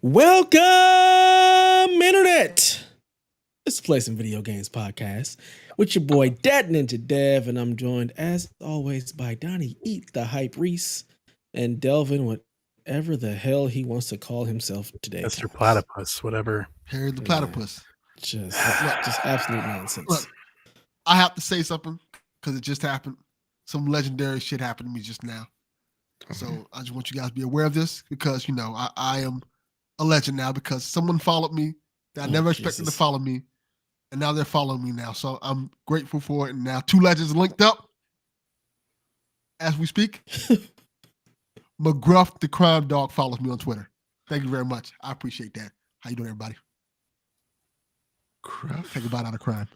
Welcome, Internet! It's the Play Some Video Games podcast with your boy, Dat Ninja Dev, and I'm joined, as always, by Donnie Eat the Hype Reese and Delvin, whatever the hell he wants to call himself today. Mr. Platypus, whatever. Harry the Platypus. Just absolute nonsense. Look, I have to say something because it just happened. Some legendary shit happened to me just now. So I just want you guys to be aware of this because, you know, I am a legend now because someone followed me that I never expected to follow me. And now they're following me now. So I'm grateful for it. And now two legends linked up as we speak. McGruff, the crime dog, follows me on Twitter. Thank you very much. I appreciate that. How you doing, everybody? Take a bite out of crime.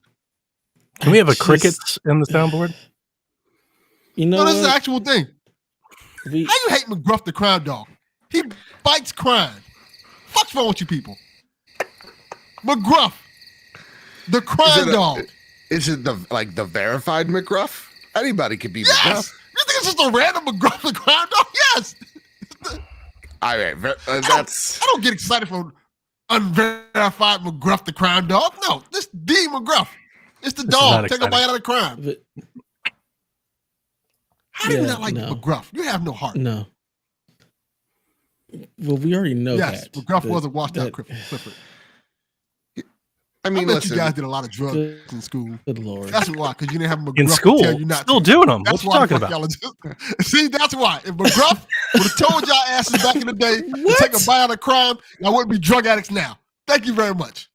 Can we have a crickets in the soundboard? You know, no, this is the actual thing. How you hate McGruff, the crime dog? He fights crime. Fuck's wrong with you people? McGruff, the crime dog. Is it the verified McGruff? Anybody could be McGruff. You think it's just a random McGruff, the crime dog? Yes. I mean, I don't get excited for unverified McGruff, the crime dog. No, this D McGruff. It's the dog. Take a bite out of the crime. But, how do you not like McGruff? You have no heart. No. Well, we already know that. Yes, McGruff was a washed out Clifford. I mean, listen, you guys did a lot of drugs in school. Good Lord. That's why, because you didn't have McGruff In school? to tell you not Still to. doing them. That's What you talking why about? See, that's why. If McGruff would have told y'all asses back in the day to take a bite out of crime, y'all wouldn't be drug addicts now. Thank you very much.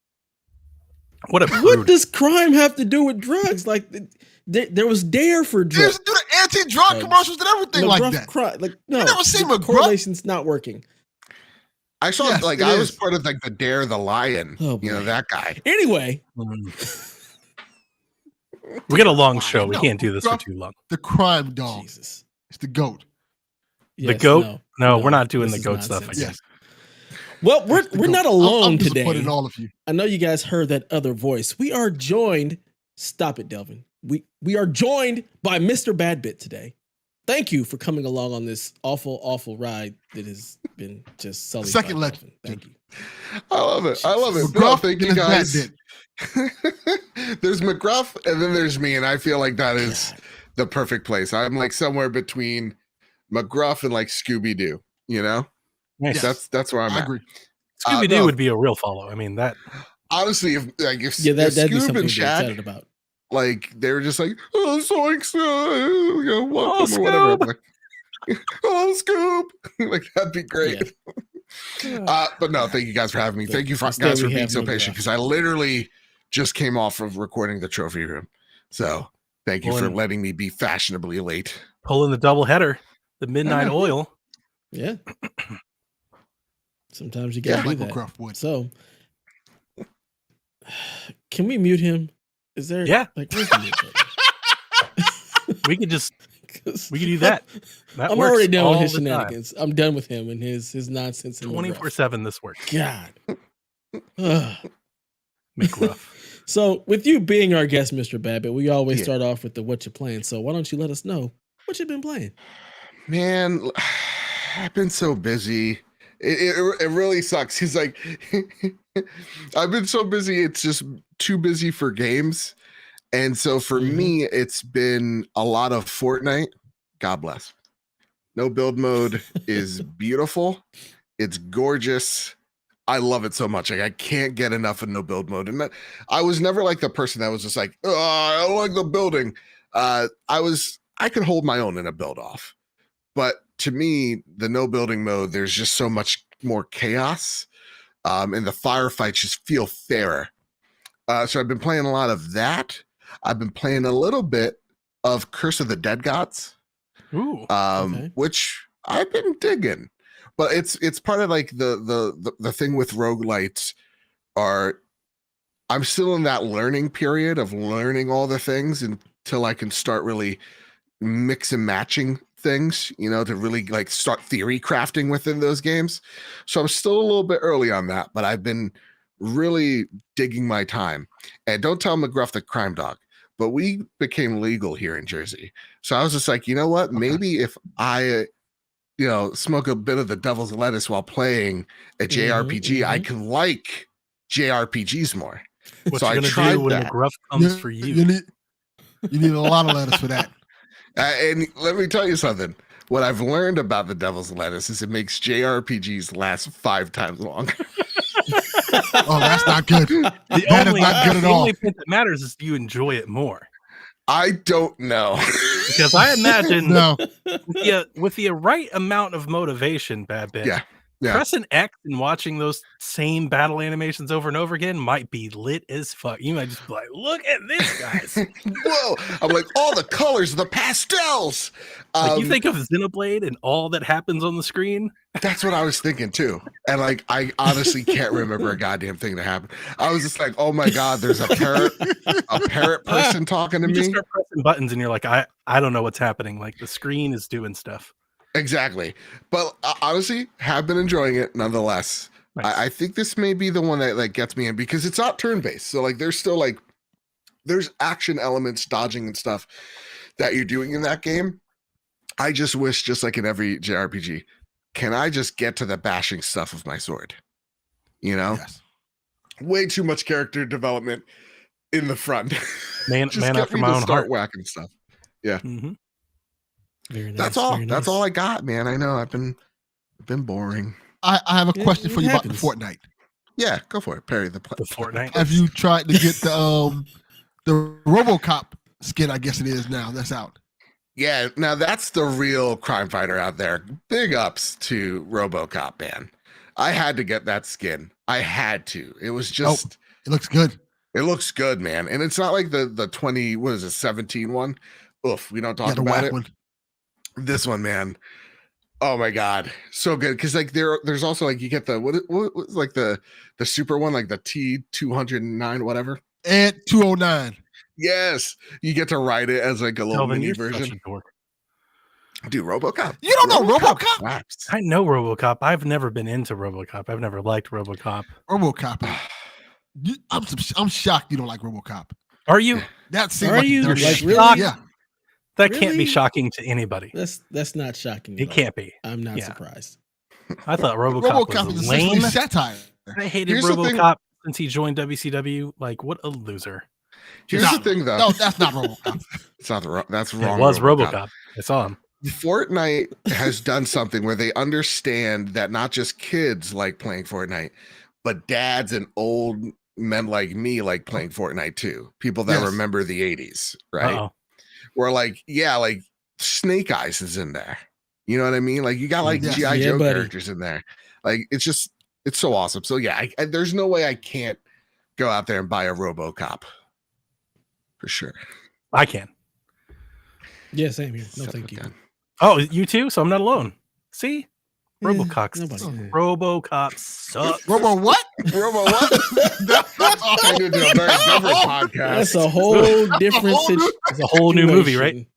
What does crime have to do with drugs? Like, there was Dare for drugs. They used to do the anti-drug commercials and everything like that. No, you never seen McGruff? Correlation's not working. I saw I was part of the Dare the Lion. Oh, you know, that guy. Anyway. We got a long show. We can't do this for too long. The crime dog. Jesus. It's the GOAT. The GOAT? No, we're not doing the GOAT stuff again. Yes. Well, we're not alone I'm today. disappointed in all of you. I know you guys heard that other voice. We are joined. Stop it, Delvin. We are joined by Mr. Badbit today. Thank you for coming along on this awful, awful ride that has been just sullied. Second legend. Thank you. I love it. I love it. McGruff, thank you guys. Badbit. There's McGruff and then there's me, and I feel like that is the perfect place. I'm like somewhere between McGruff and like Scooby Doo. You know, Nice. That's where I'm at. I agree. Scooby Doo would be a real follow. I mean that. Honestly, if that'd be Scoob something and to be excited Shaq, about. like they were just like, oh, Zoinks, you know, welcome or whatever. Like, oh, Scoob, like that'd be great. Yeah. But no, thank you guys for having me. Thank you guys for being so patient because I literally just came off of recording the trophy room. So thank you for letting me be fashionably late. Pulling the double header, the midnight oil. Yeah. Sometimes you gotta do that. McGruff would. So, can we mute him? Is there? Yeah. Like, where's the mute button? We could do that. I'm already done with his shenanigans. I'm done with him and his nonsense. 24/7 this works. God. McGruff. So with you being our guest, Mr. Babbitt, we always start off with the what you're playing. So why don't you let us know what you've been playing? Man, I've been so busy. It really sucks. He's like, I've been so busy. It's just too busy for games. And so for me, it's been a lot of Fortnite. God bless. No build mode is beautiful. It's gorgeous. I love it so much. Like I can't get enough of no build mode. And I was never like the person that was just like, oh, I don't like the building. I could hold my own in a build off. But to me, the no building mode, there's just so much more chaos. And the firefights just feel fairer. So I've been playing a lot of that. I've been playing a little bit of Curse of the Dead Gods, which I've been digging. But it's part of like the thing with roguelites I'm still in that learning period of learning all the things until I can start really mix and matching things, you know, to really like start theory crafting within those games. So I'm still a little bit early on that, but I've been really digging my time. And don't tell McGruff the crime dog, but we became legal here in Jersey. So I was just like, you know what? Maybe if I smoke a bit of the devil's lettuce while playing a JRPG, I can like JRPGs more. What so you I gonna do when that. McGruff comes for you? You need a lot of lettuce for that. And let me tell you something. What I've learned about the devil's lettuce is it makes JRPGs last 5 times longer. Oh, that's not good. That is not good at all. The only thing that matters is do you enjoy it more? I don't know. Because I imagine with the right amount of motivation, Bad Bit, pressing X and watching those same battle animations over and over again might be lit as fuck. You might just be like, look at this, guys. Whoa. I'm like, all the colors, the pastels. Like you think of Xenoblade and all that happens on the screen? That's what I was thinking too. And like, I honestly can't remember a goddamn thing that happened. I was just like, oh my God, there's a parrot person talking to me. You just start pressing buttons and you're like, I don't know what's happening. Like the screen is doing stuff. Exactly. But honestly, have been enjoying it nonetheless. Nice. I think this may be the one that like gets me in because it's not turn-based. So like there's still like there's action elements, dodging and stuff that you're doing in that game. I just wish, just like in every JRPG, can I just get to the bashing stuff of my sword? Yes. Way too much character development in the front. Man after my own heart. Whacking stuff. Yeah. Mm-hmm. Very nice, that's all. nice. That's all I got, man. I know I've been boring. I have a question for you about the Fortnite. Yeah, go for it, Perry. The Fortnite. Have you tried to get the RoboCop skin? I guess it is now. That's out. Yeah, now that's the real crime fighter out there. Big ups to RoboCop, man. I had to get that skin. I had to. It was just. It looks good. It looks good, man. And it's not like the 20. What is it? 17 one. Oof. We don't talk about it. One. This one, man. Oh my God, so good. Because like there's also like you get the what was like the super one, like the T209 whatever. And 209. Yes, you get to ride it as like a little mini version. Dude, RoboCop. You don't know RoboCop? Slaps. I know RoboCop. I've never been into RoboCop. I've never liked RoboCop. RoboCop. I'm shocked you don't like RoboCop. Are you? That seems Are like you really? Yeah. That can't be shocking to anybody. That's not shocking. It can't be. I'm not surprised. I thought RoboCop was lame. Satire. I hated RoboCop since he joined WCW. Like, what a loser. Here's the thing, though. No, that's not RoboCop. It's not that's wrong. It was RoboCop. I saw him. Fortnite has done something where they understand that not just kids like playing Fortnite, but dads and old men like me like playing Fortnite too. People that remember the 80s, right? Uh-oh. Where like, like Snake Eyes is in there. You know what I mean? Like you got like G.I. Joe characters in there. Like it's so awesome. So yeah, there's no way I can't go out there and buy a RoboCop. For sure. I can. Yeah, same here. No, thank you. Oh, you too? So I'm not alone. See? RoboCop sucks. Robo what? Robo what? I need to do a very different podcast. That's a whole different situation. It's a whole new movie, right?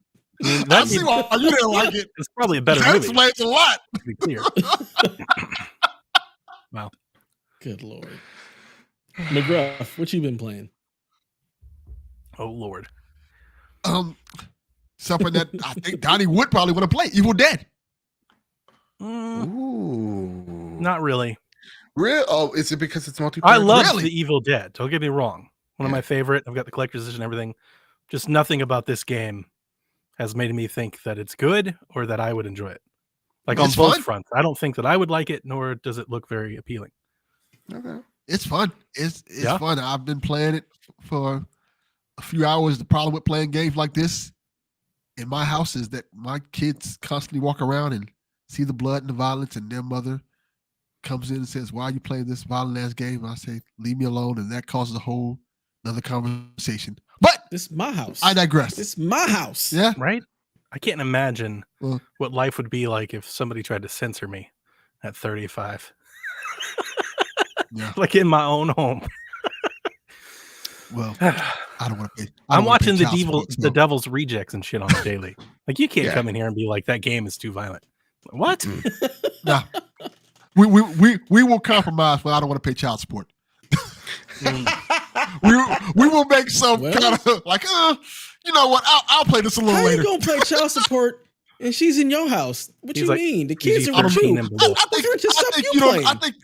I see why you didn't like it. It's probably a better that movie. That explains a lot. To be clear. Wow. Good Lord. McGruff, what you been playing? Oh Lord. Something that I think Donnie would probably want to play. Evil Dead. Ooh. Not really. Real? Oh, is it because it's multiplayer? I love the Evil Dead. Don't get me wrong. One of my favorite. I've got the collector's edition and everything. Just nothing about this game has made me think that it's good or that I would enjoy it. Like on both fronts. I don't think that I would like it, nor does it look very appealing. Okay. It's fun. It's fun. I've been playing it for a few hours. The problem with playing games like this in my house is that my kids constantly walk around and see the blood and the violence, and their mother comes in and says, "Why are you playing this violent ass game?" And I say, "Leave me alone," and that causes a whole another conversation. But it's my house. I digress. It's my house. Yeah, right. I can't imagine what life would be like if somebody tried to censor me at 35. Yeah, like in my own home. Well, I don't want to pay. I'm watching the Devil's Rejects and shit on the daily. Like you can't come in here and be like, that game is too violent. What? Nah. We will compromise, but I don't want to pay child support. we will make some kind of like, you know what? I'll play this a little later. How you gonna pay child support And she's in your house. What He's you like mean? The kids are with PG-13 you. and below. I think What stuff you you don't. playing?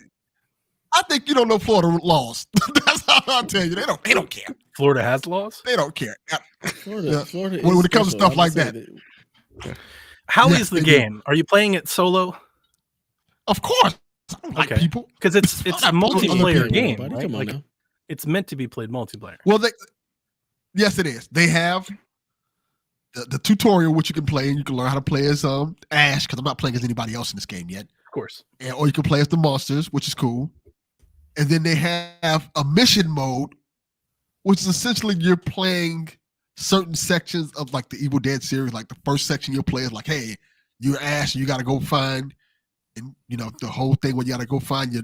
I think you don't know Florida laws. That's how I'll tell you. They don't care. Florida has laws. They don't care. Florida When is it comes to special. stuff I'm like gonna that. say How Yeah, is the they do. game? Are you playing it solo? Of course. I don't like Okay. people. Because it's a I'm not pulling other multiplayer people, game, buddy, right? come on Like, now. it's meant to be played multiplayer. Well, yes, it is. They have the tutorial which you can play, and you can learn how to play as Ash, because I'm not playing as anybody else in this game yet. Of course. Or you can play as the monsters, which is cool. And then they have a mission mode, which is essentially you're playing certain sections of like the Evil Dead series. Like the first section you'll play is like, hey, you're Ash, and you got to go find, and you know the whole thing where you got to go find your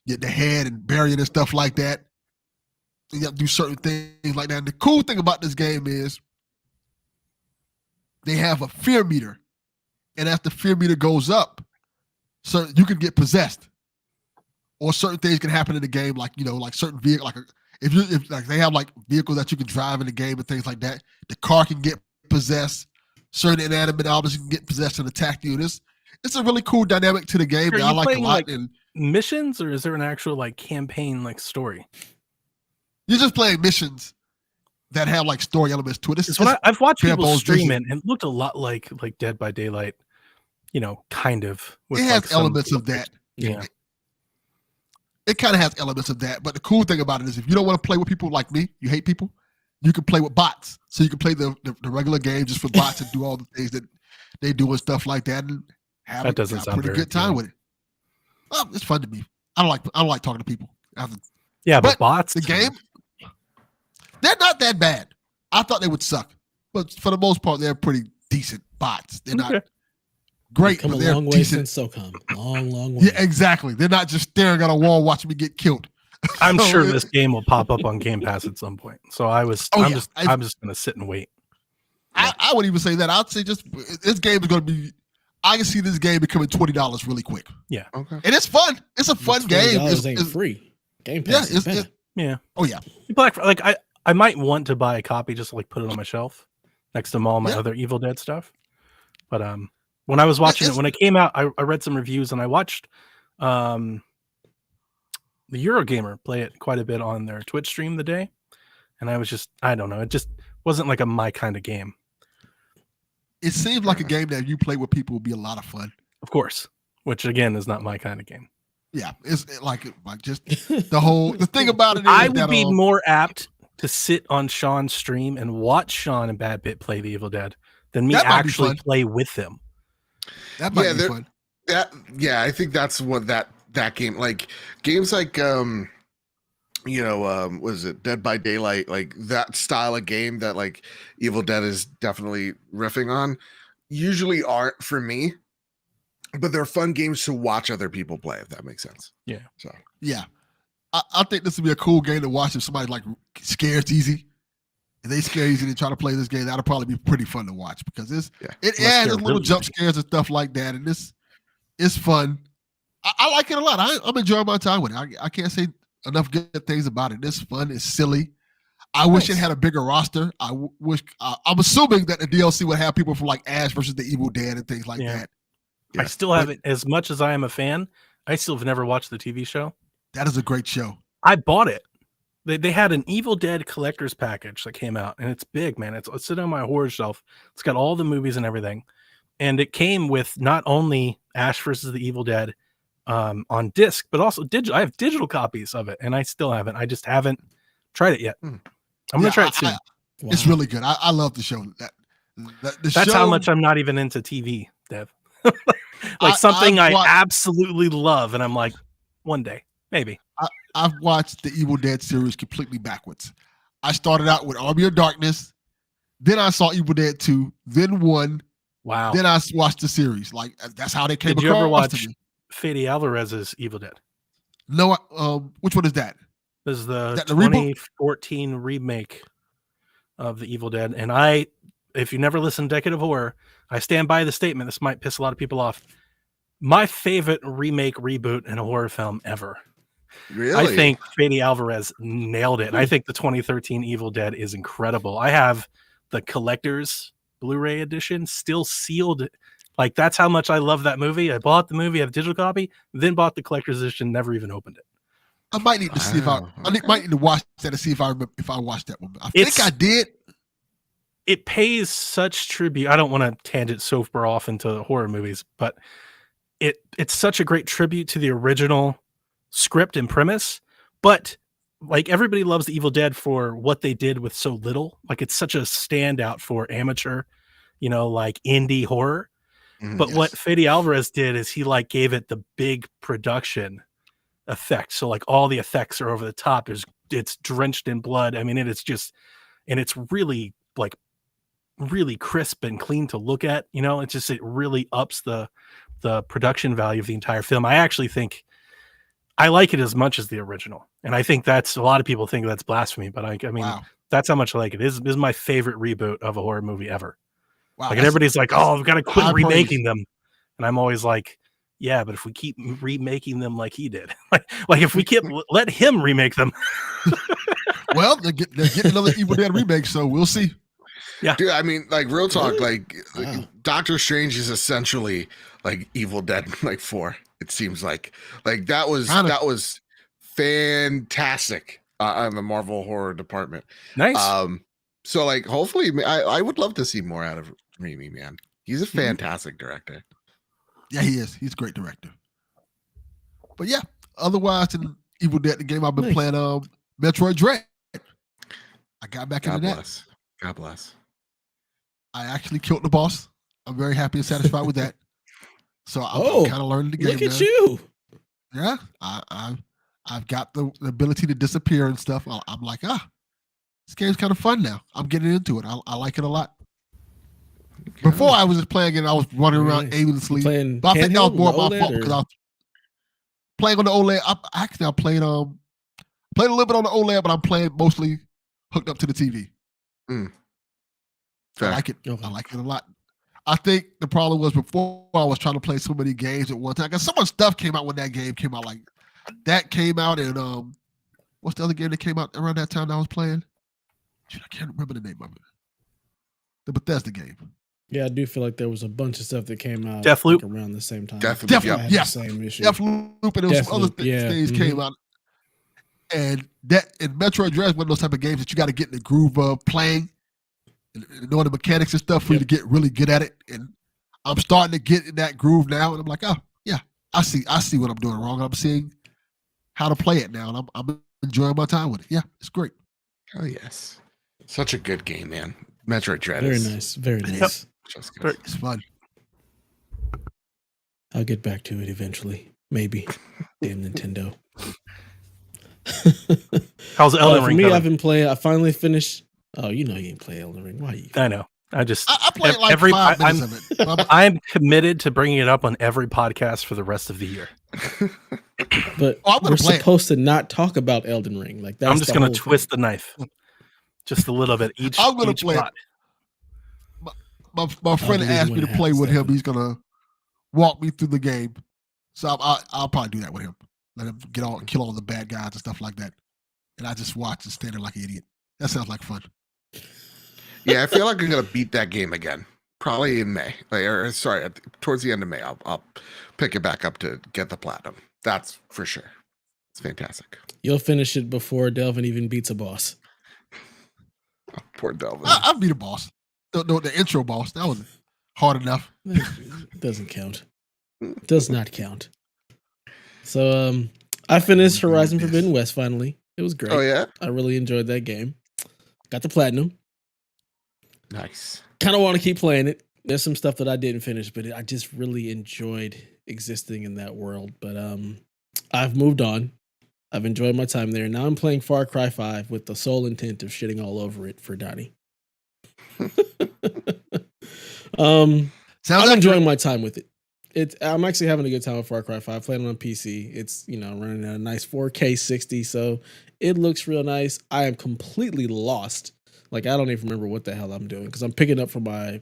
the head and bury it and stuff like that. So you have to do certain things like that. And the cool thing about this game is they have a fear meter, and as the fear meter goes up, so you can get possessed, or certain things can happen in the game, like like certain vehicle, like if like they have like vehicles that you can drive in the game and things like that. The car can get possessed. Certain inanimate objects can get possessed and attack you. It's a really cool dynamic to the game Are that I you like a playing, lot. like, And missions, or is there an actual like campaign like story? you're just playing missions that have like story elements to it. Because when I've watched bare people bones stream vision. it, and it looked a lot like Dead by Daylight, kind of. With It like has some elements of that. Yeah. It kind of has elements of that. But the cool thing about it is if you don't want to play with people like me, you hate people, you can play with bots. So you can play the regular game just for bots and do all the things that they do and stuff like that, and have That doesn't a sound pretty very good time appealing. with it. Well, it's fun to me. I don't like talking to people. Yeah, but But bots. The game, they're not that bad. I thought they would suck, but for the most part, they're pretty decent bots. They're not Okay. great, Come but a they're long way decent. since SOCOM. Long way. Yeah, exactly. They're not just staring at a wall watching me get killed. I'm So sure it- this game will pop up on Game Pass at some point. So I'm just gonna sit and wait. I would even say that. I'd say just this game is going to be. I can see this game becoming $20 really quick, Okay. and it's fun. It's a fun game. $20 It's ain't free. Game yeah, Pass is better. Yeah. oh yeah. Like I might want to buy a copy just to like put it on my shelf next to all my Yeah. other Evil Dead stuff. But when I was watching it when it came out, I read some reviews and I watched the Eurogamer play it quite a bit on their Twitch stream the day, and I don't know, it just wasn't like my kind of game. It seems like a game that if you play with people would be a lot of fun. Of course, which again is not my kind of game. Yeah, it's like just the thing about it is I would that, be more apt to sit on Sean's stream and watch Sean and Bad Bit play the Evil Dead than me That might be actually fun. what with them. that might be there- fun. I think that's what that game, like games like was it Dead by Daylight, like that style of game that like Evil Dead is definitely riffing on, usually aren't for me, but they're fun games to watch other people play, if that makes sense. Yeah. So Yeah, I think this would be a cool game to watch if somebody like scares easy. If they scare easy and try to play this game, that'll probably be pretty fun to watch because it Unless adds they're little really jump easy. scares and stuff like that, and it's fun. I like it a lot. I'm enjoying my time with it. I can't say enough good things about it. It's fun. It's silly. I wish it had a bigger roster. I'm assuming that the DLC would have people from like Ash versus the Evil Dead and things like Yeah. that. I still haven't, as much as I am a fan, I still have never watched the TV show. That is a great show. I bought it. They had an Evil Dead collector's package that came out, and it's big, man. It's sitting on my horror shelf. It's got all the movies and everything, and it came with not only Ash versus the Evil Dead on disc, but also digital. I have digital copies of it, and I still haven't. I just haven't tried it yet. I'm gonna try it soon. It's really good. I love the show. That's how much I'm not even into TV, Dev. Like something I absolutely love, and I'm like, one day, maybe. I've watched the Evil Dead series completely backwards. I started out with Army of Darkness, then I saw Evil Dead 2, then 1, Wow. then I watched the series. Like that's how they came Did across you ever to watch me. Fede Alvarez's Evil Dead? No, which one is that? This is the that the reboot? 2014 remake of the Evil Dead. And if you never listened to Decade of Horror, I stand by the statement. This might piss a lot of people off. My favorite remake reboot in a horror film ever. really, I think Fede Alvarez nailed it. I think the 2013 Evil Dead is incredible. I have the collector's Blu-ray edition, still sealed. Like, that's how much I love that movie. I bought the movie, I have a digital copy, then bought the collector's edition, never even opened it. I might need to see if might need to watch that to see if I remember if I watched that one. I think I did. It pays such tribute. I don't want to tangent so far off into horror movies, but it's such a great tribute to the original script and premise. But like, everybody loves The Evil Dead for what they did with so little. Like, it's such a standout for amateur, like indie horror. But what Fede Alvarez did is he like gave it the big production effect. So like all the effects are over the top. It's drenched in blood. I mean, it is just, and it's really like really crisp and clean to look at. It really ups the production value of the entire film. I actually think I like it as much as the original, and I think that's, a lot of people think that's blasphemy, but I mean, that's how much I like it. This is my favorite reboot of a horror movie ever. Wow, like, and everybody's like, "Oh, we've got to quit remaking them," and I'm always like, "Yeah, but if we keep remaking them like he did, like if we let him remake them." Well, they're getting another Evil Dead remake, so we'll see. Yeah, dude. I mean, like, real talk. Like, Doctor Strange is essentially like Evil Dead, like 4. It seems like that was fantastic on the Marvel horror department. Nice. So like, hopefully, I would love to see more out of Raimi, man. He's a fantastic director. Yeah, he is. He's a great director. But yeah, otherwise, in Evil Dead, the game I've been playing, Metroid Dread. I got back into that. God bless. I actually killed the boss. I'm very happy and satisfied with that. So I'm kind of learning the game. Look at you. Yeah, I've got the ability to disappear and stuff. I'm like, this game's kind of fun now. I'm getting into it. I like it a lot. Before I was just playing it, I was running around aimlessly. But I think that was more my fault because I was playing on the OLED. I played a little bit on the OLED, but I'm playing mostly hooked up to the TV. I like it. I like it a lot. I think the problem was before I was trying to play so many games at one time. Because so much stuff came out when that game came out. Like, that came out, and what's the other game that came out around that time that I was playing? I can't remember the name of it. The Bethesda game. Yeah, I do feel like there was a bunch of stuff that came out Deathloop around the same time. Deathloop, yeah. Same issue. Deathloop, and there was some other things came out. And Metroid Dread is one of those type of games that you got to get in the groove of playing and knowing the mechanics and stuff for you to get really good at it. And I'm starting to get in that groove now, and I'm like, oh yeah, I see what I'm doing wrong. I'm seeing how to play it now, and I'm enjoying my time with it. Yeah, it's great. Oh yes, such a good game, man. Metroid Dread. Very nice. Very nice. It's fun. I'll get back to it eventually. Maybe. Damn Nintendo. How's Elden Ring? For me, I've been playing. I finally finished. Oh, you know you didn't play Elden Ring. Why? I know. I played like 5 minutes of it. I'm committed to bringing it up on every podcast for the rest of the year. But we're supposed to not talk about Elden Ring. Like, that's I'm just going to twist the knife just a little bit. I'm going to play it. My friend asked me to play with him. He's going to walk me through the game. So I'll probably do that with him. Let him kill all the bad guys and stuff like that. And I just watch and stand there like an idiot. That sounds like fun. Yeah, I feel like I'm gonna beat that game again. Probably in May. Towards the end of May, I'll pick it back up to get the platinum. That's for sure. It's fantastic. You'll finish it before Delvin even beats a boss. Oh, poor Delvin. I beat a boss. The intro boss. That was hard enough. Doesn't count. Does not count. So I finished Horizon Forbidden West finally. It was great. Oh yeah? I really enjoyed that game. Got the platinum. Nice. Kind of want to keep playing it. There's some stuff that I didn't finish, but I just really enjoyed existing in that world. But I've moved on. I've enjoyed my time there. Now I'm playing Far Cry 5 with the sole intent of shitting all over it for Donnie. I'm enjoying my time with it. I'm actually having a good time with Far Cry 5. Playing on PC. It's, running at a nice 4K 60, so it looks real nice. I am completely lost. Like, I don't even remember what the hell I'm doing because I'm picking up from my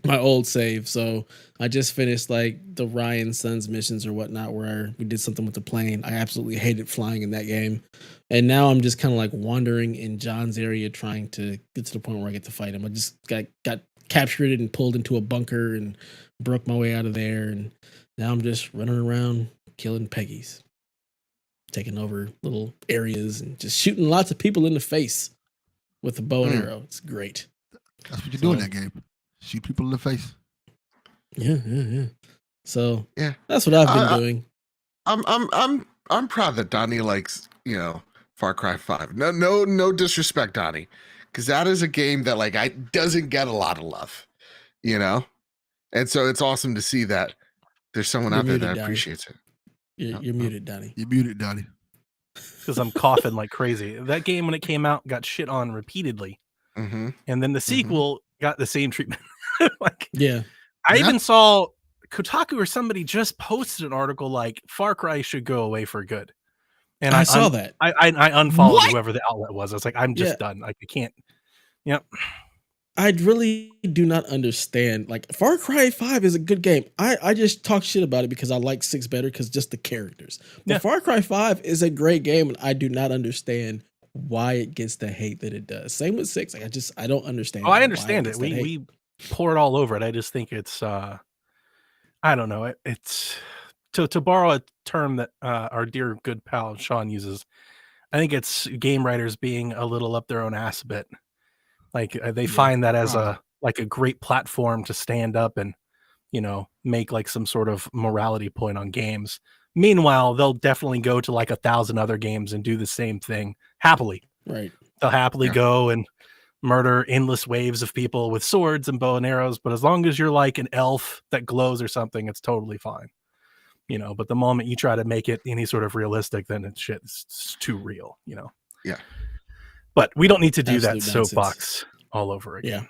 my old save. So I just finished like the Ryan Sons missions or whatnot, where we did something with the plane. I absolutely hated flying in that game, and now I'm just kind of like wandering in John's area, trying to get to the point where I get to fight him. I just got captured and pulled into a bunker and broke my way out of there, and now I'm just running around killing Peggies, taking over little areas and just shooting lots of people in the face with a bow and arrow. It's great. That's what you do in that game. Shoot people in the face. Yeah. So Yeah, that's what I've been doing. I'm proud that Donnie likes, Far Cry 5. No disrespect, Donnie, because that is a game that like doesn't get a lot of love, and so it's awesome to see that there's someone out there that Donnie. Appreciates it. You're muted, Donnie. You're muted, Donnie. Because I'm coughing like crazy. That game, when it came out, got shit on repeatedly. Mm-hmm. And then the sequel got the same treatment. Yeah. I even saw Kotaku or somebody just posted an article like Far Cry should go away for good. And I saw that. I unfollowed whoever the outlet was. I was like, I'm just done. Like, I can't. Yep. I really do not understand. Like, Far Cry 5 is a good game. I just talk shit about it because I like 6 better because just the characters. But Far Cry 5 is a great game, and I do not understand why it gets the hate that it does. Same with 6. Like, I don't understand. Oh, I understand it. We pour it all over it. I just think it's I don't know. It's to borrow a term that our dear good pal Sean uses. I think it's game writers being a little up their own ass a bit. Like they find that as a great platform to stand up and, make like some sort of morality point on games. Meanwhile, they'll definitely go to like 1,000 other games and do the same thing happily. Right. They'll happily go and murder endless waves of people with swords and bow and arrows. But as long as you're like an elf that glows or something, it's totally fine. But the moment you try to make it any sort of realistic, then it's too real, Yeah. But we don't need to do Absolute that nonsense. soapbox all over again.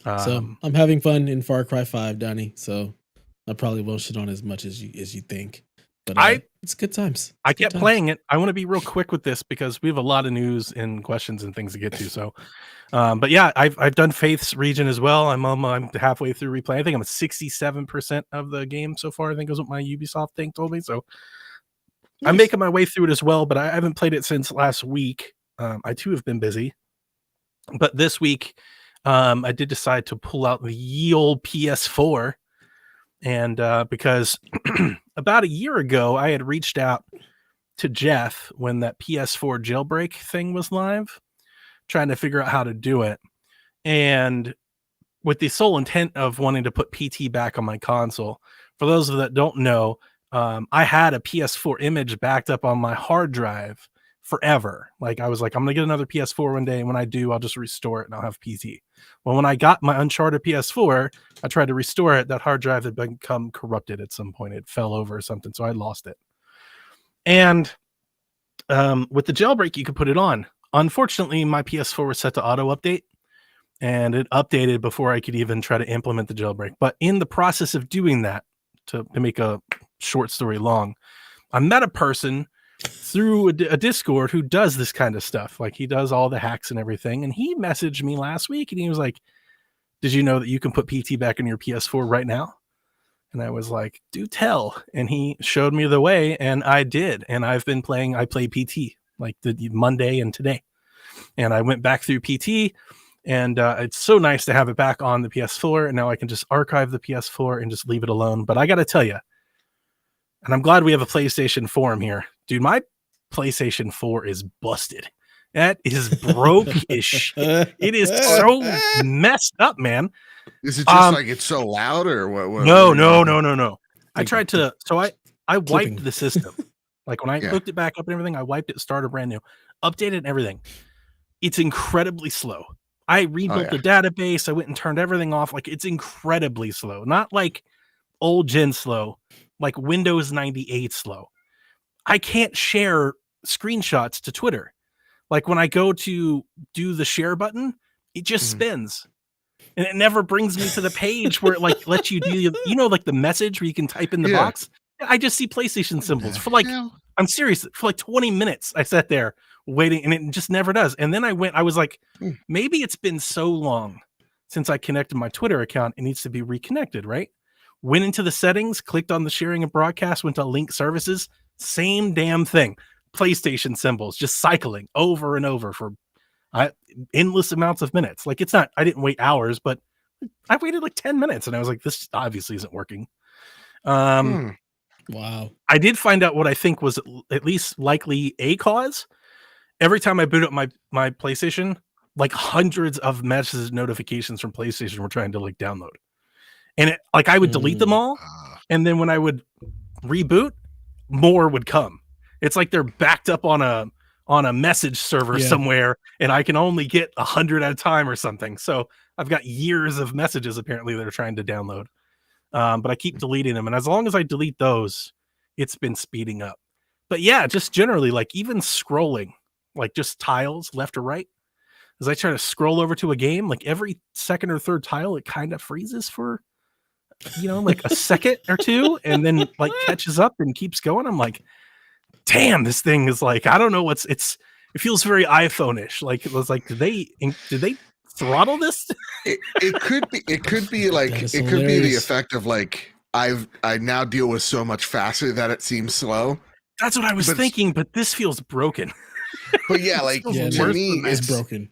Yeah. So I'm having fun in Far Cry 5, Donnie. So I probably won't shit on as much as you think. But it's good times. I kept playing it. I want to be real quick with this because we have a lot of news and questions and things to get to. So, but yeah, I've done Faith's region as well. I'm halfway through replay. I think I'm at 67% of the game so far. I think is what my Ubisoft thing told me. So nice. I'm making my way through it as well, but I haven't played it since last week. I too have been busy, but this week I did decide to pull out the ye old PS4, and because about a year ago I had reached out to Jeff when that PS4 jailbreak thing was live, trying to figure out how to do it, and with the sole intent of wanting to put PT back on my console. For those that don't know, I had a PS4 image backed up on my hard drive forever. Like I was like, I'm gonna get another PS4 one day, and when I do, I'll just restore it and I'll have PT. Well, when I got my Uncharted PS4, I tried to restore it. That hard drive had become corrupted at some point. It fell over or something, so I lost it. And with the jailbreak, you could put it on. Unfortunately, my PS4 was set to auto update, and it updated before I could even try to implement the jailbreak. But in the process of doing that, to make a short story long, I met a person through a Discord who does this kind of stuff. Like he does all the hacks and everything. And he messaged me last week and he was like, did you know that you can put PT back in your PS4 right now? And I was like, do tell. And he showed me the way, and I did. And I played PT like the Monday and today. And I went back through PT, and it's so nice to have it back on the PS4. And now I can just archive the PS4 and just leave it alone. But I got to tell you, and I'm glad we have a PlayStation forum here. Dude, my PlayStation 4 is busted. That is broke as shit. It is so messed up, man. Is it just like it's so loud or what? No. I tried to, so I wiped the system. Like when I hooked it back up and everything, I wiped it, started brand new, updated and everything. It's incredibly slow. I rebuilt the database. I went and turned everything off. Like it's incredibly slow. Not like old gen slow, like Windows 98 slow. I can't share screenshots to Twitter. Like when I go to do the share button, it just spins. And it never brings me to the page where it like lets you do, like the message where you can type in the box. I just see PlayStation symbols for like, I'm serious, for like 20 minutes. I sat there waiting and it just never does. And then I was like, maybe it's been so long since I connected my Twitter account, it needs to be reconnected, right? Went into the settings, clicked on the sharing and broadcast, went to link services, same damn thing. PlayStation symbols just cycling over and over for endless amounts of minutes. Like, it's not, I didn't wait hours, but I waited like 10 minutes and I was like, this obviously isn't working. Wow. I did find out what I think was at least likely a cause. Every time I boot up my PlayStation, like hundreds of messages, notifications from PlayStation were trying to like download. And it, like, I would delete them all. And then when I would reboot, more would come. It's like they're backed up on a message server somewhere, and I can only get 100 at a time or something. So I've got years of messages apparently that are trying to download. But I keep deleting them. And as long as I delete those, it's been speeding up. But yeah, just generally, like, even scrolling, like just tiles left or right, as I try to scroll over to a game, like every second or third tile, it kind of freezes for, like a second or two, and then like catches up and keeps going. I'm like, damn, this thing is like, I don't know it feels very iPhone-ish. Like, it was like, did they throttle this? It could be like, it could be the effect of like, I now deal with so much faster that it seems slow. That's what I was thinking, but this feels broken. But yeah, like to me, it's broken.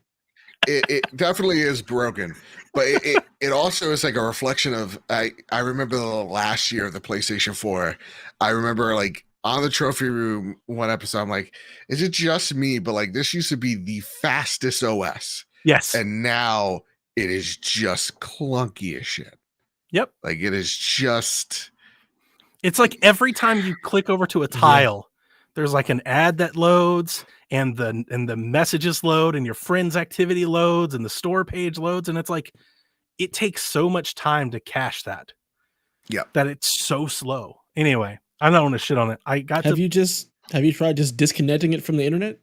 It definitely is broken, but it also is like a reflection of, I remember the last year of the PlayStation 4. I remember like on the trophy room one episode, I'm like, is it just me? But like, this used to be the fastest OS. Yes. And now it is just clunky as shit. Yep. Like, it is just, it's like every time you click over to a tile, there's like an ad that loads, and the messages load, and your friend's activity loads, and the store page loads, and it's like, it takes so much time to cache that. Yeah. That it's so slow. Anyway, I don't want to shit on it. Have you tried just disconnecting it from the internet?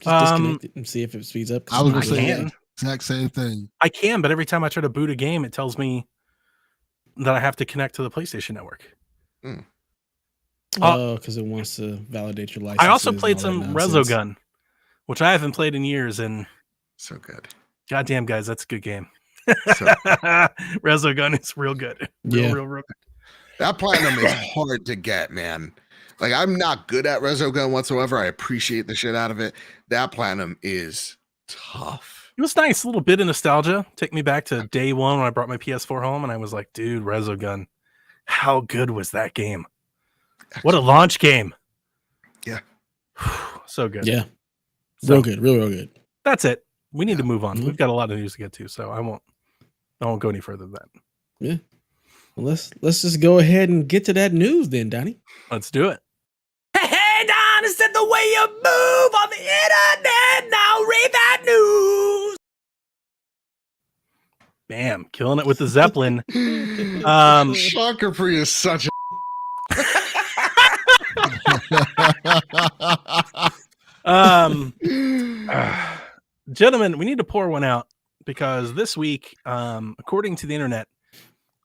Just disconnect it and see if it speeds up. I was gonna say the exact same thing. I can, but every time I try to boot a game, it tells me that I have to connect to the PlayStation Network. Because it wants to validate your license. I also played some Resogun, which I haven't played in years, and so good. Goddamn, guys, that's a good game. So, Resogun is real good. Real good. That platinum is hard to get, man. Like, I'm not good at Resogun whatsoever. I appreciate the shit out of it. That platinum is tough. It was nice, a little bit of nostalgia. Take me back to day one when I brought my PS4 home, and I was like, dude, Resogun, how good was that game? What a launch game. Yeah. So good. Yeah. Real good. Real good. That's it. We need to move on. We've got a lot of news to get to, so I won't go any further than that. Yeah. Well, let's just go ahead and get to that news then, Donnie. Let's do it. Hey, Don, is that the way you move on the internet? Now read that news. Bam, killing it with the Zeppelin. Sean Capri is such a gentlemen, we need to pour one out because this week, according to the internet,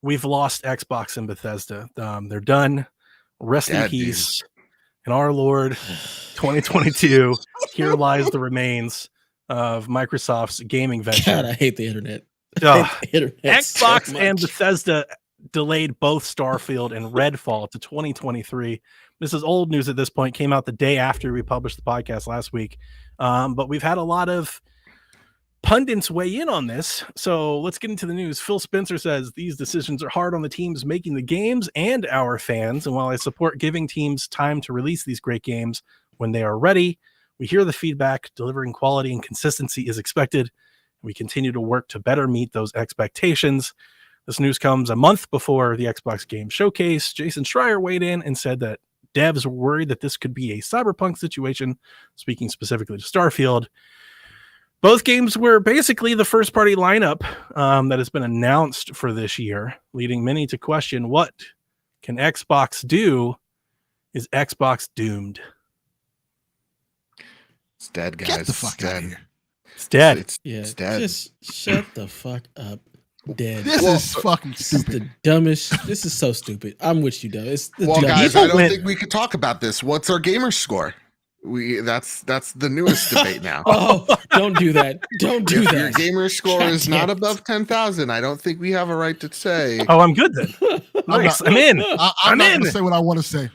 we've lost Xbox and Bethesda. They're done. Rest in peace. And our Lord, 2022, here lies the remains of Microsoft's gaming venture. God, I hate the internet. Xbox so and Bethesda delayed both Starfield and Redfall to 2023. This is old news at this point. Came out the day after we published the podcast last week. But we've had a lot of pundits weigh in on this. So let's get into the news. Phil Spencer says these decisions are hard on the teams making the games and our fans. And while I support giving teams time to release these great games when they are ready, we hear the feedback. Delivering quality and consistency is expected. We continue to work to better meet those expectations. This news comes a month before the Xbox Game Showcase. Jason Schreier weighed in and said that devs were worried that this could be a Cyberpunk situation, speaking specifically to Starfield. Both games were basically the first-party lineup that has been announced for this year, leading many to question, what can Xbox do? Is Xbox doomed? It's dead, guys. Get the fuck out of here. It's dead. It's dead. Just shut the fuck up. Dead. This is fucking stupid. This is the dumbest. This is so stupid. I'm with you, though. It's the well, dumbest. guys, I don't think we could talk about this. What's our gamer score? That's the newest debate now. Oh, don't do that. Don't do If that. your gamer score God is damn not it. above 10,000, I don't think we have a right to say. Oh, I'm good then. Nice. I'm in. I'm not going to say what I want to say.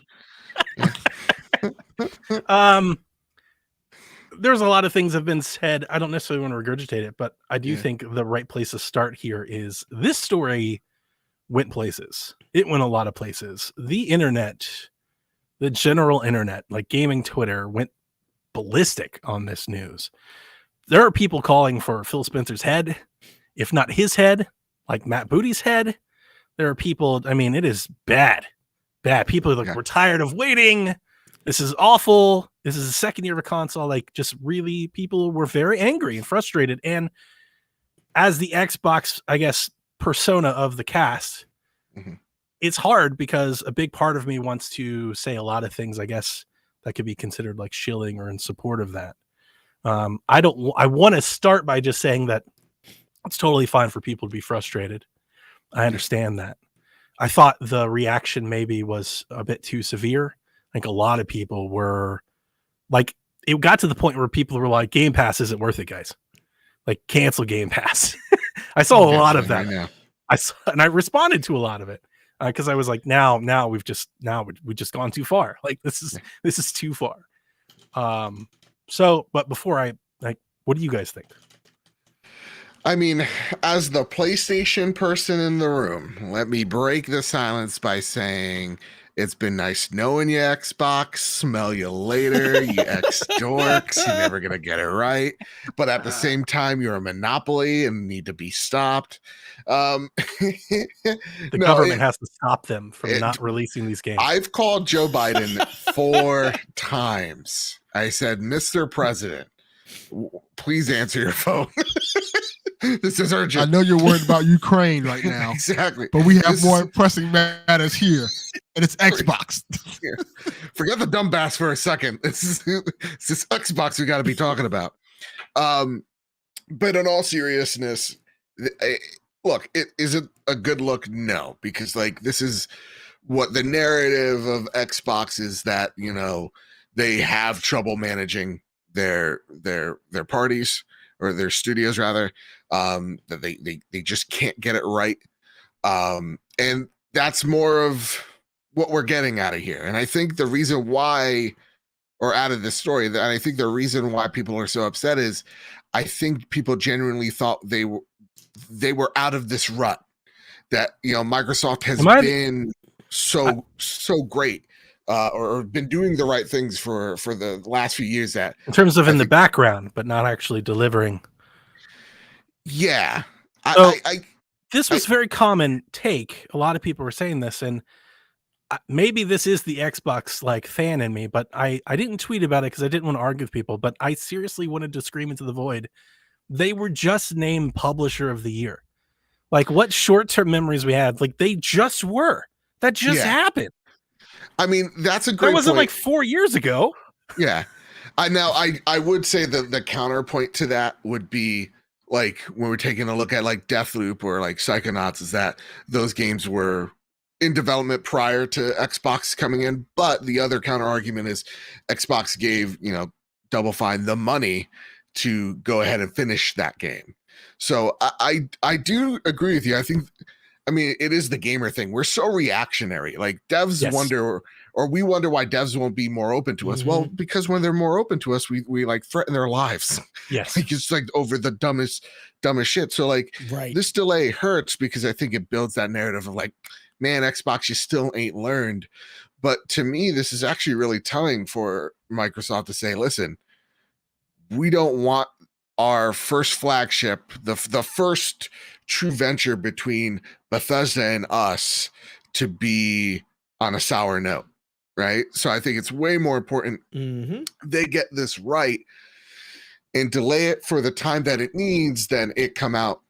There's a lot of things have been said. I don't necessarily want to regurgitate it, but I do Yeah. think the right place to start here is this story went places. It went a lot of places. The internet, the general internet, like gaming Twitter, went ballistic on this news. There are people calling for Phil Spencer's head, if not his head, like Matt Booty's head. There are people, I mean, it is bad. People are like, we're tired of waiting. This is awful. This is the second year of a console. Like, just really, people were very angry and frustrated. And as the Xbox, I guess, persona of the cast, it's hard because a big part of me wants to say a lot of things, I guess, that could be considered like shilling or in support of that. I want to start by just saying that it's totally fine for people to be frustrated. I understand that. I thought the reaction maybe was a bit too severe. I think a lot of people were like, it got to the point where people were like, Game Pass isn't worth it, guys. Like, cancel Game Pass. I saw a lot of that. I responded to a lot of it because I was like, now we've just gone too far. Like, this is too far. But before what do you guys think? I mean, as the PlayStation person in the room, let me break the silence by saying it's been nice knowing you, Xbox. Smell you later, you ex-dorks. You're never going to get it right. But at the same time, you're a monopoly and need to be stopped. The government has to stop them from not releasing these games. I've called Joe Biden 4 times. I said, Mr. President, please answer your phone. This is urgent. I know you're worried about Ukraine right now. Exactly. But we have more pressing matters here, and it's Xbox. Forget the dumb bass for a second. It's this Xbox we got to be talking about. But in all seriousness, look, is it a good look? No, because like this is what the narrative of Xbox is, that, you know, they have trouble managing their parties, or their studios rather, that they just can't get it right. And that's more of what we're getting out of here. And I think the reason why, or out of this story, that I think the reason why people are so upset is I think people genuinely thought they were out of this rut, that, you know, Microsoft has been so great. Or been doing the right things for the last few years, that in terms of in the background, but not actually delivering. Yeah. This was very common take. A lot of people were saying this, and maybe this is the Xbox like fan in me, but I didn't tweet about it because I didn't want to argue with people, but I seriously wanted to scream into the void. They were just named Publisher of the Year. Like, what short-term memories we had. Like, they just were. That just happened. I mean, that's a great That wasn't point. like 4 years ago. Yeah. I would say that the counterpoint to that would be, like, when we're taking a look at like Deathloop or like Psychonauts, is that those games were in development prior to Xbox coming in. But the other counter argument is Xbox gave, you know, Double Fine the money to go ahead and finish that game. So I do agree with you. I mean, it is the gamer thing. We're so reactionary. Like, devs wonder, or we wonder why devs won't be more open to us. Well, because when they're more open to us, we like threaten their lives. Yes. Like, it's like over the dumbest shit. So like this delay hurts because I think it builds that narrative of like, man, Xbox, you still ain't learned. But to me, this is actually really telling for Microsoft to say, listen, we don't want our first flagship, the first true venture between Bethesda and us, to be on a sour note, right? So I think it's way more important they get this right and delay it for the time that it needs than it come out,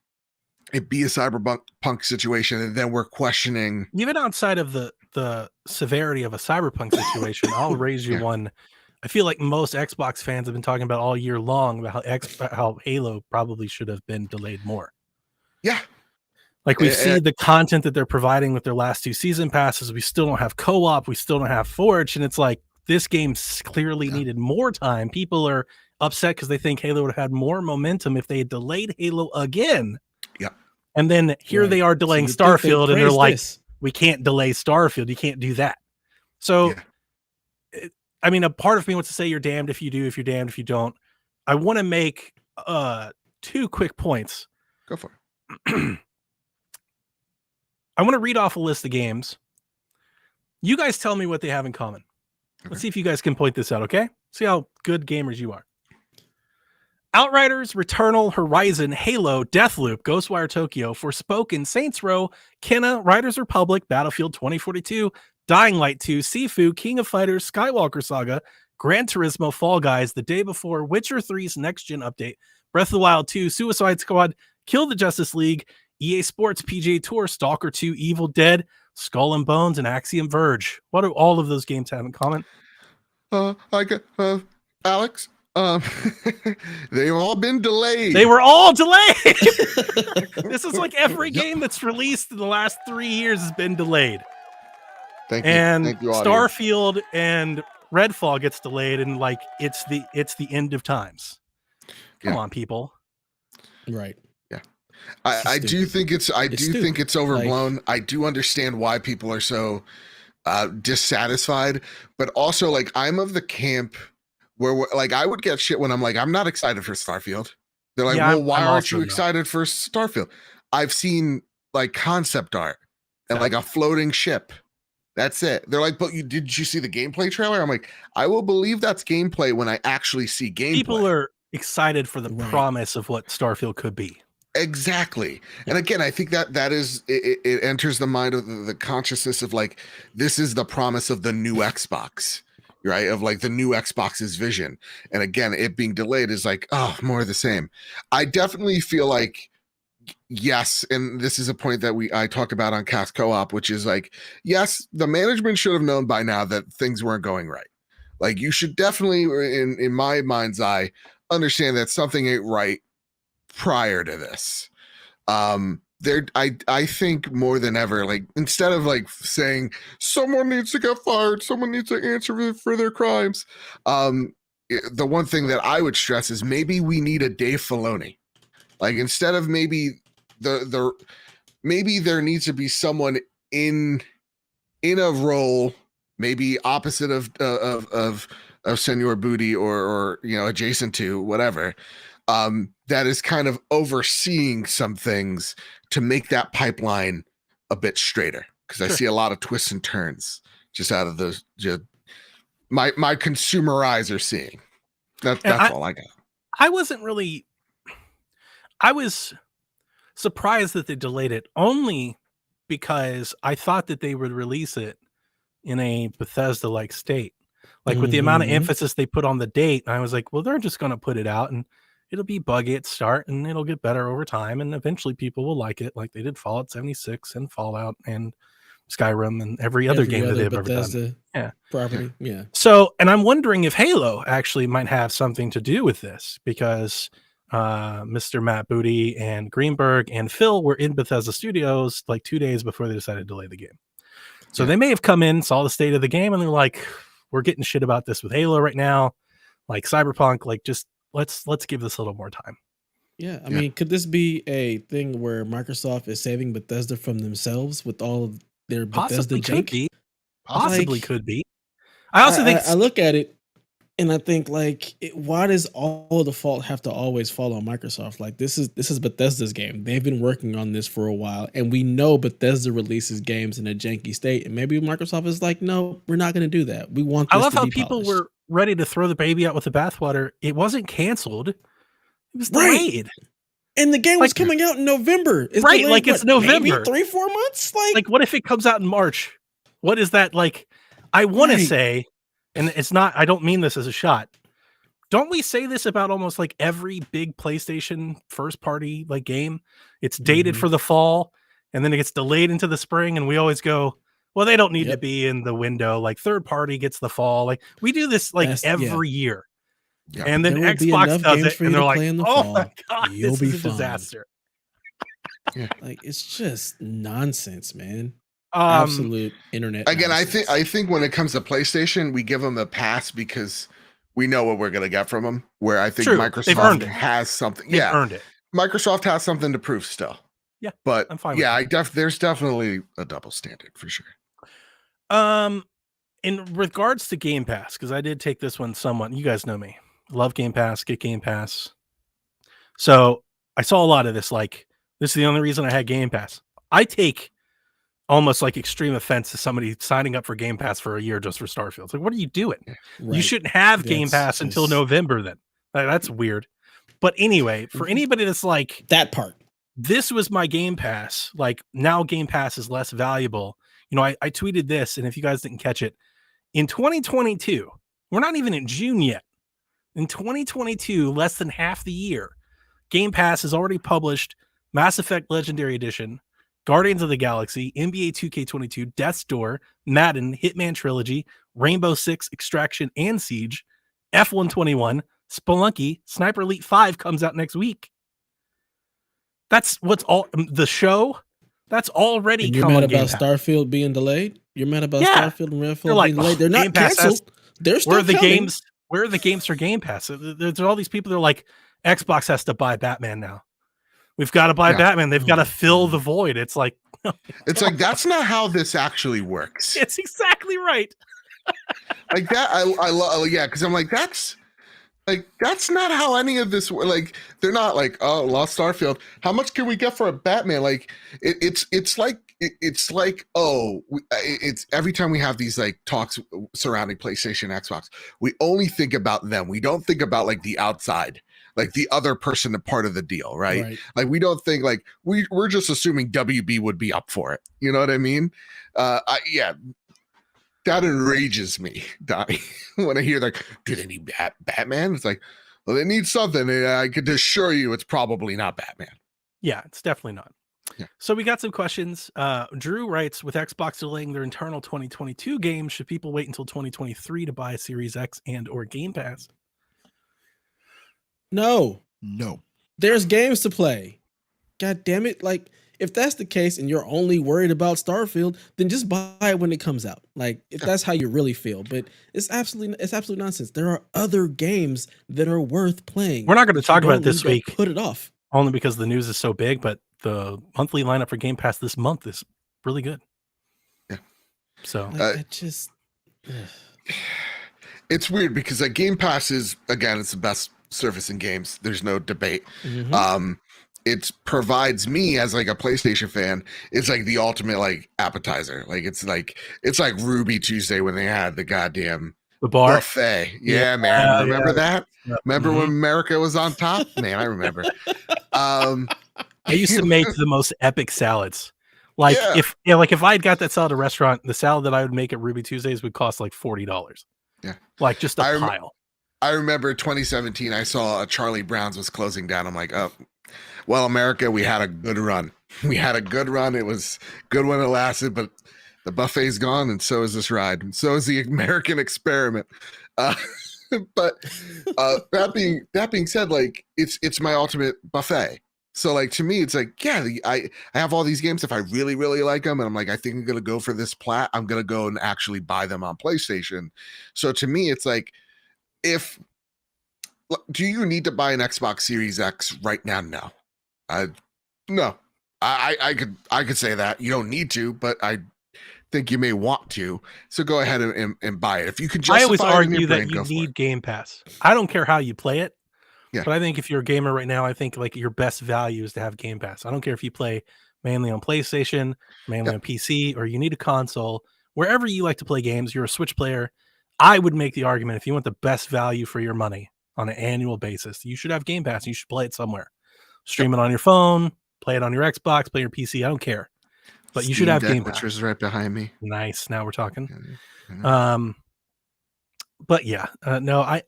it be a cyberpunk situation, and then we're questioning. Even outside of the severity of a cyberpunk situation, I'll raise you one. I feel like most Xbox fans have been talking about all year long about how Halo probably should have been delayed more. Yeah. Like, we see the content that they're providing with their last 2 season passes. We still don't have co-op. We still don't have Forge. And it's like, this game clearly needed more time. People are upset because they think Halo would have had more momentum if they had delayed Halo again. Yeah. And then here they are delaying Starfield, and they're like, we can't delay Starfield. You can't do that. So, I mean, a part of me wants to say you're damned if you do, if you're damned if you don't. I want to make 2 quick points. Go for it. I want to read off a list of games. You guys tell me what they have in common. Okay. Let's see if you guys can point this out, okay? See how good gamers you are. Outriders, Returnal, Horizon, Halo, Deathloop, Ghostwire Tokyo, Forspoken, Saints Row, Kena, Riders Republic, Battlefield 2042, Dying Light 2, Sifu, King of Fighters, Skywalker Saga, Gran Turismo, Fall Guys, The Day Before, Witcher 3's Next Gen Update, Breath of the Wild 2, Suicide Squad, Kill the Justice League, EA Sports, PGA Tour, Stalker 2, Evil Dead, Skull and Bones, and Axiom Verge. What do all of those games have in common? Alex, they've all been delayed. They were all delayed. This is like every game that's released in the last 3 years has been delayed. Thank you. And Thank you, Starfield and Redfall gets delayed, and like it's the end of times. Come on, people. Right. Yeah. I do think it's overblown. I do understand why people are so dissatisfied, but also like I'm of the camp where like I would get shit when I'm like, I'm not excited for Starfield. They're like, well, why aren't you excited for Starfield? I've seen like concept art and like a floating ship. That's it. They're like, but did you see the gameplay trailer? I'm like, I will believe that's gameplay when I actually see gameplay. People are excited for the promise of what Starfield could be. Exactly. And again, I think that is it enters the mind of the consciousness of like, this is the promise of the new Xbox, right? Of like the new Xbox's vision. And again, it being delayed is like, oh, more of the same. I definitely feel like, yes, and this is a point that I talk about on Cast Co-op, which is like, yes, the management should have known by now that things weren't going right. Like you should definitely, in my mind's eye, understand that something ain't right prior to this. I think more than ever, like instead of like saying someone needs to get fired, someone needs to answer for their crimes, the one thing that I would stress is maybe we need a Dave Filoni. Like instead of maybe maybe there needs to be someone in a role maybe opposite of Senor Booty or adjacent to whatever, that is kind of overseeing some things to make that pipeline a bit straighter. Because I see a lot of twists and turns just out of those. My consumer eyes are seeing. That's all I got. I was surprised that they delayed it only because I thought that they would release it in a Bethesda-like state. Like with the amount of emphasis they put on the date, I was like, well, they're just going to put it out and it'll be buggy at start and it'll get better over time. And eventually people will like it like they did Fallout 76 and Fallout and Skyrim and every other game that they've Bethesda ever done. Property. Yeah. So, and I'm wondering if Halo actually might have something to do with this because Mr. Matt Booty and Greenberg and Phil were in Bethesda Studios like 2 days before they decided to delay the game. So they may have come in, saw the state of the game, and they're like, we're getting shit about this with Halo right now. Like Cyberpunk, like just let's give this a little more time. Yeah. I mean, could this be a thing where Microsoft is saving Bethesda from themselves with all of their Bethesda junk? Possibly could be. I also think I look at it and I think like, why does all the fault have to always fall on Microsoft? Like this is Bethesda's game. They've been working on this for a while, and we know Bethesda releases games in a janky state. And maybe Microsoft is like, no, we're not going to do that. We want. This I love to how be people polished. were ready to throw the baby out with the bathwater. It wasn't canceled. It was delayed. And the game was coming out in November. It's delayed, like it's November. Maybe 3-4 months. Like what if it comes out in March? What is that like? I want to say, and it's not. I don't mean this as a shot. Don't we say this about almost like every big PlayStation first party like game? It's dated for the fall and then it gets delayed into the spring. And we always go, well, they don't need to be in the window. Like third party gets the fall. Like we do this like every year. Yeah. And then Xbox does it and they're like, oh my God, this is a disaster. Like it's just nonsense, man. Absolute internet. Again, nonsense. I think when it comes to PlayStation, we give them a pass because we know what we're going to get from them. Where I think True. They've Microsoft earned it. has something. They've Yeah, earned it. Microsoft has something to prove still. Yeah, but I'm fine. Yeah, there's definitely a double standard for sure. In regards to Game Pass, because I did take this one somewhat. You guys know me. Love Game Pass. Get Game Pass. So I saw a lot of this. Like, this is the only reason I had Game Pass. I take almost like extreme offense to somebody signing up for Game Pass for a year just for Starfield. It's like, what are you doing? Right. You shouldn't have Game Pass until November then. That's weird. But anyway, for anybody that's like that part, this was my Game Pass. Like, now Game Pass is less valuable. You know, I tweeted this, and if you guys didn't catch it, in 2022, we're not even in June yet. In 2022, less than half the year, Game Pass has already published Mass Effect Legendary Edition, Guardians of the Galaxy, NBA 2K22, Death's Door, Madden, Hitman Trilogy, Rainbow Six, Extraction, and Siege, F121, Spelunky, Sniper Elite 5 comes out next week. That's what's all the show. That's already. And you're mad about Starfield being delayed? You're mad about Starfield and Redfield being delayed? They're not canceled. They're still coming. Where are the games for Game Pass? There's all these people that are like, Xbox has to buy Batman now. We've got to buy Batman. They've got to fill the void. It's like, it's like, that's not how this actually works. It's exactly right. Like that. I love, yeah. Cause I'm like, that's not how any of this, like, they're not like, oh, Lost Starfield. How much can we get for a Batman? Like it's like, oh, it's every time we have these like talks surrounding PlayStation, Xbox, we only think about them. We don't think about like the outside, like the other person, a part of the deal, right? Like we don't think like we're just assuming WB would be up for it. You know what I mean? Yeah. That enrages me, Donnie, when I hear like, do they need Batman? It's like, well, they need something. And I could assure you it's probably not Batman. Yeah, it's definitely not. Yeah. So we got some questions. Drew writes, with Xbox delaying their internal 2022 games, should people wait until 2023 to buy a Series X and or Game Pass? No. No. There's games to play. God damn it. Like, if that's the case and you're only worried about Starfield, then just buy it when it comes out. Like, if that's how you really feel. But it's absolute nonsense. There are other games that are worth playing. We're not going to talk about it this week. Put it off. Only because the news is so big, but the monthly lineup for Game Pass this month is really good. Yeah. So like, it's weird because like Game Pass is, again, it's the best service in games. There's no debate. Mm-hmm. It provides me as like a PlayStation fan. It's like the ultimate like appetizer. Like it's like Ruby Tuesday when they had the goddamn bar buffet. Yeah, man. Remember that? Remember when America was on top? Man, I remember. I used to make the most epic salads. Like if I had got that salad at a restaurant, the salad that I would make at Ruby Tuesdays would cost like $40. Yeah, like just a pile. I remember 2017. I saw Charlie Brown's was closing down. I'm like, oh. Well, America, we had a good run. It was good when it lasted, but the buffet's gone, and so is this ride, and so is the American experiment. But that being said, like it's my ultimate buffet. So like to me, it's like, yeah, I have all these games. If I really, really like them, and I'm like, I think I'm gonna go for this plat, I'm gonna go and actually buy them on PlayStation. So to me, it's like, do you need to buy an Xbox Series X right now? No. No, I could say that you don't need to, but I think you may want to. So go ahead and buy it if you can. I always argue that you need Game Pass. I don't care how you play it, but I think if you're a gamer right now, I think like your best value is to have Game Pass. I don't care if you play mainly on PlayStation, mainly on PC, or you need a console. Wherever you like to play games, you're a Switch player. I would make the argument if you want the best value for your money on an annual basis, you should have Game Pass. You should play it somewhere. Stream it on your phone, play it on your Xbox, play your PC. I don't care, but you should have Game Pass. Which is right behind me. Nice. Now we're talking. But yeah, no,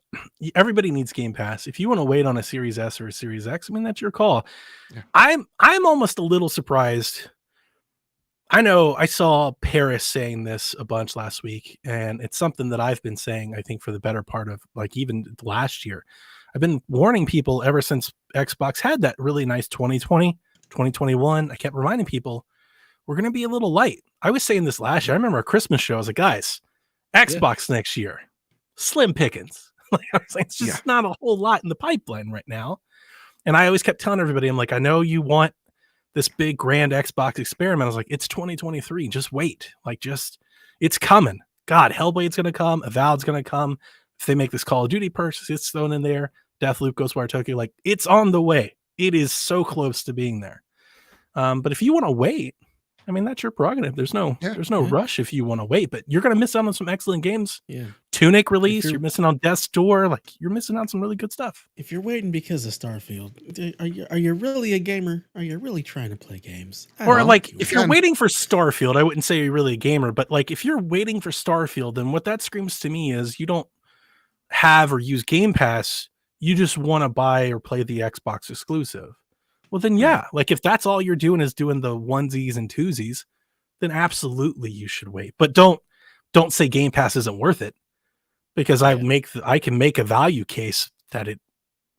everybody needs Game Pass. If you want to wait on a Series S or a Series X, I mean, that's your call. Yeah. I'm almost a little surprised. I know I saw Paris saying this a bunch last week, and it's something that I've been saying, I think, for the better part of like even last year. I've been warning people ever since Xbox had that really nice 2020, 2021. I kept reminding people, we're going to be a little light. I was saying this last year. I remember a Christmas show. I was like, guys, Xbox next year, slim pickings. Like, I was like, it's just not a whole lot in the pipeline right now. And I always kept telling everybody, I'm like, I know you want this big grand Xbox experiment. I was like, it's 2023. Just wait. Like, it's coming. God, Hellblade's going to come. Avowed's going to come. If they make this Call of Duty purchase, it's thrown in there. Deathloop, Ghostwire Tokyo, like, it's on the way. It is so close to being there. But if you want to wait, I mean, that's your prerogative. There's no rush if you want to wait, but you're going to miss out on some excellent games. Yeah. Tunic release, you're missing on Death's Door. Like, you're missing out on some really good stuff. If you're waiting because of Starfield, are you really a gamer? Are you really trying to play games? Or like, if you're waiting for Starfield, I wouldn't say you're really a gamer, but like, if you're waiting for Starfield, then what that screams to me is you don't have or use Game Pass. You just want to buy or play the Xbox exclusive. Well, then, like if that's all you're doing is doing the onesies and twosies, then absolutely you should wait. But don't say Game Pass isn't worth it, because I can make a value case that it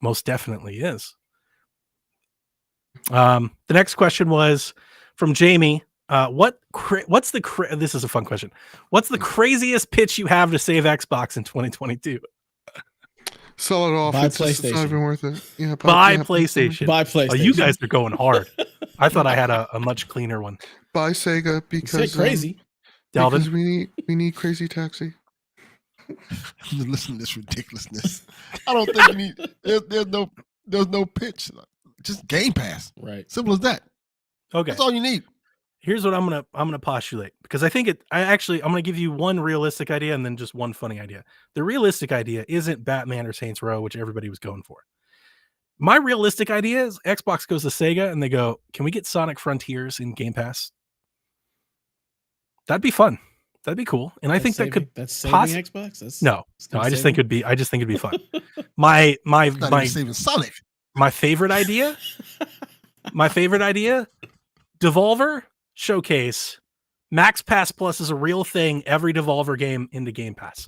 most definitely is. The next question was from Jamie. This is a fun question. What's the craziest pitch you have to save Xbox in 2022? Sell it off. Buy it's PlayStation. not even worth it. Yeah, buy PlayStation. Buy PlayStation. Oh, you guys are going hard. I thought I had a much cleaner one. Buy Sega because crazy. Delvin, Because we need Crazy Taxi. Listen to this ridiculousness. I don't think you need. There's no pitch. Just Game Pass. Right. Simple as that. Okay. That's all you need. Here's what I'm gonna postulate, because I think I'm gonna give you one realistic idea and then just one funny idea. The realistic idea isn't Batman or Saints Row, which everybody was going for. My realistic idea is Xbox goes to Sega and they go, "Can we get Sonic Frontiers in Game Pass?" That'd be fun. That'd be cool. And I think that's saving Xbox. No. I just think it'd be fun. My saving Sonic. My favorite idea. Devolver Showcase. Max Pass Plus is a real thing. Every Devolver game into Game Pass.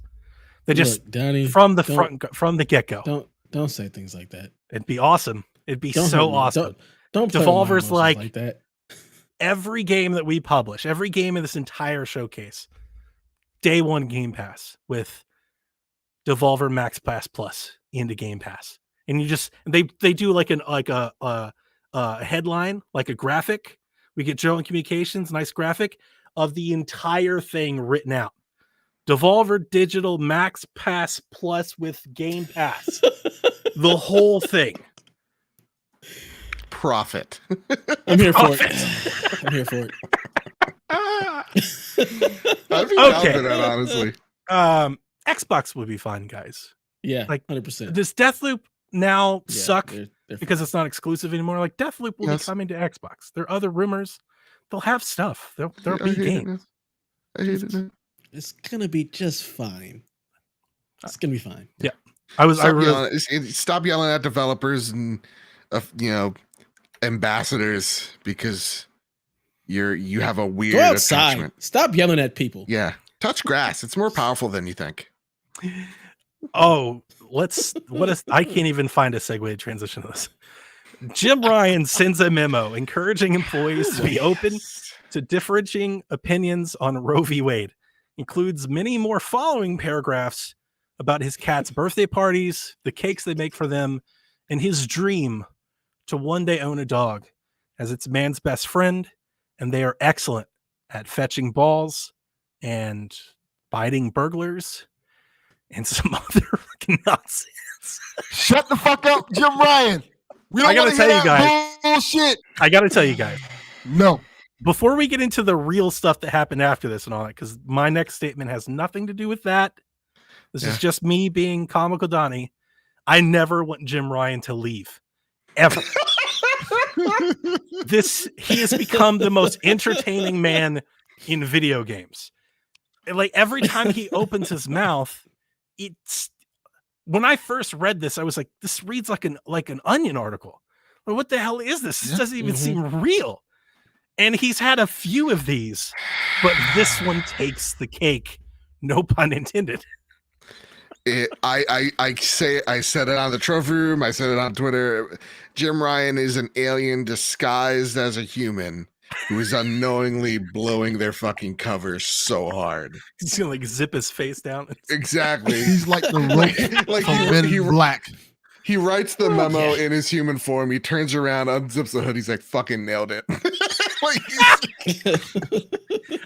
They just Donnie, from the get go. Don't say things like that. It'd be awesome. It'd be so awesome. Don't Devolver's like that. Every game that we publish, every game in this entire showcase, day one Game Pass with Devolver Max Pass Plus into Game Pass, and you just they do like a headline, like a graphic. We get Joe and Communications, nice graphic of the entire thing written out. Devolver Digital Max Pass Plus with Game Pass. The whole thing. Profit. I'm here for it. I'm here for it. I'd be down for that, honestly. Xbox would be fun, guys. Yeah, like 100%. Does Deathloop now suck because it's not exclusive anymore? Like Deathloop will be coming to Xbox. There are other rumors. They'll have stuff. There'll be games. I hate it. It's gonna be just fine. It's gonna be fine. Yeah. Stop yelling at developers and ambassadors because you have a weird Go outside. attachment. Stop yelling at people. Yeah. Touch grass. It's more powerful than you think. Oh, I can't even find a segue transition to this. Jim Ryan sends a memo encouraging employees to be open to differing opinions on Roe v. Wade. Includes many more following paragraphs about his cat's birthday parties, the cakes they make for them, and his dream to one day own a dog as it's man's best friend, and they are excellent at fetching balls and biting burglars and some other fucking nonsense. Shut the fuck up, Jim Ryan. I gotta tell you guys. Bullshit. I gotta tell you guys. No. Before we get into the real stuff that happened after this and all that, because my next statement has nothing to do with that. This is just me being comical Donnie. I never want Jim Ryan to leave. Ever. He has become the most entertaining man in video games. Like every time he opens his mouth, when I first read this, I was like, this reads like an Onion article. Like, what the hell is this? This doesn't even seem real. And he's had a few of these, but this one takes the cake. No pun intended. I said it on the trophy room. I said it on Twitter. Jim Ryan is an alien disguised as a human, who is unknowingly blowing their fucking covers so hard. He's gonna like zip his face down. Exactly. He's like the rope like from Men in Black. He writes the memo in his human form. He turns around, unzips the hood. He's like, fucking nailed it.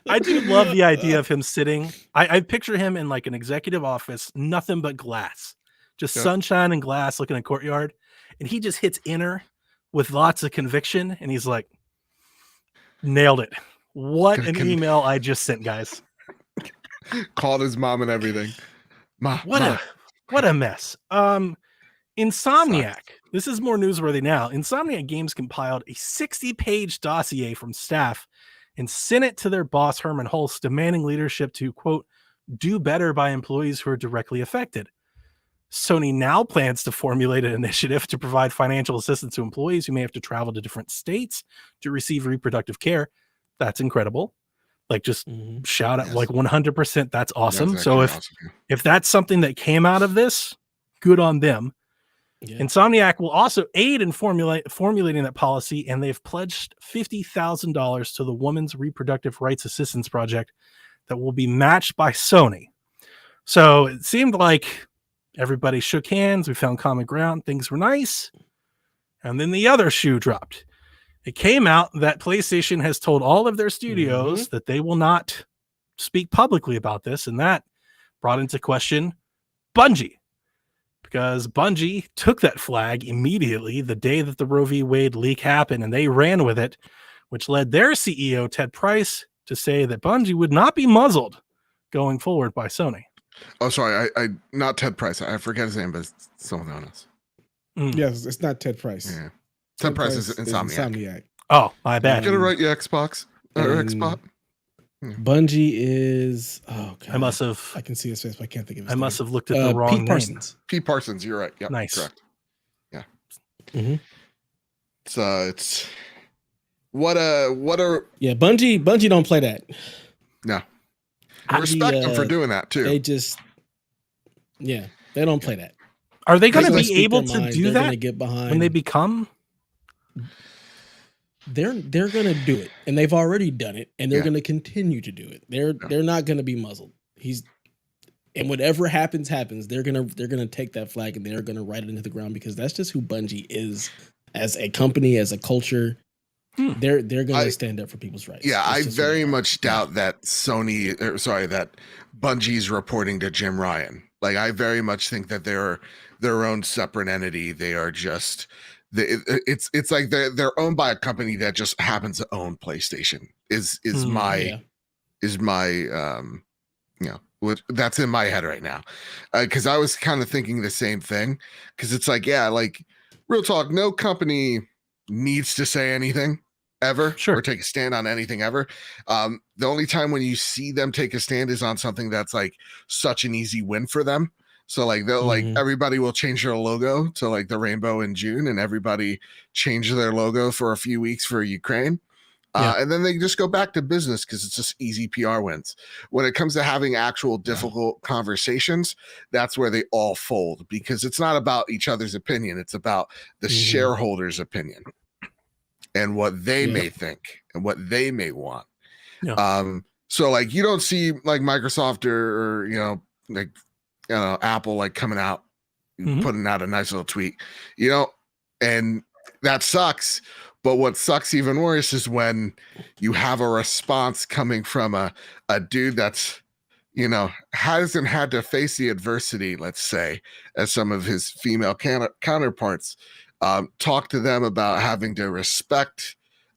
I do love the idea of him sitting. I picture him in like an executive office, nothing but glass, just sunshine and glass, looking at courtyard. And he just hits enter with lots of conviction. And he's like, nailed it. What an email I just sent, guys. Called his mom and everything. What a mess. Insomniac. This is more newsworthy now. Insomniac Games compiled a 60-page dossier from staff and sent it to their boss, Herman Hulse, demanding leadership to, quote, do better by employees who are directly affected. Sony now plans to formulate an initiative to provide financial assistance to employees who may have to travel to different states to receive reproductive care. That's incredible. Like, just shout out, like 100%. That's awesome. That's so awesome. if that's something that came out of this, good on them. Yeah. Insomniac will also aid in formulating that policy, and they've pledged $50,000 to the Women's Reproductive Rights Assistance Project that will be matched by Sony. So it seemed like everybody shook hands. We found common ground. Things were nice. And then the other shoe dropped. It came out that PlayStation has told all of their studios that they will not speak publicly about this, and that brought into question Bungie. Because Bungie took that flag immediately the day that the Roe v. Wade leak happened, and they ran with it, which led their CEO, Ted Price, to say that Bungie would not be muzzled going forward by Sony. Oh, sorry. I not Ted Price. I forget his name, but it's someone else. Yes, it's not Ted Price. Yeah. Ted Price is Insomniac. Oh, my bad. Get it right, you Xbox or Xbox. Bungie is. Oh God. I can see his face, but I can't think of his I name. must have looked at the wrong name. Parsons. Pete Parsons. You're right. Yeah. Nice. Correct. Yeah. Mm-hmm. It's what a yeah. Bungie don't play that. No. I respect them for doing that too. They just they don't play that. Are they going to be able to do that? Gonna get behind when they become. They're going to do it, and they've already done it, and they're going to continue to do it. They're not going to be muzzled. And whatever happens. They're gonna take that flag and they're gonna write it into the ground, because that's just who Bungie is as a company, as a culture. They're gonna stand up for people's rights. Yeah, I very much doubt that that Bungie's reporting to Jim Ryan. Like, I very much think that they're their own separate entity. They are just. It's like they're owned by a company that just happens to own PlayStation. Is my that's in my head right now, because I was kind of thinking the same thing, because it's like, like, real talk, no company needs to say anything ever or take a stand on anything ever. The only time when you see them take a stand is on something that's like such an easy win for them. So like they'll like everybody will change their logo to like the rainbow in June, and everybody change their logo for a few weeks for Ukraine. And then they just go back to business because it's just easy PR wins. When it comes to having actual difficult conversations, that's where they all fold, because it's not about each other's opinion. It's about the shareholders' opinion and what they may think and what they may want. So like you don't see like Microsoft or Apple like coming out putting out a nice little tweet, and that sucks. But what sucks even worse is when you have a response coming from a dude that's, hasn't had to face the adversity, let's say, as some of his female counterparts. Talk to them about having to respect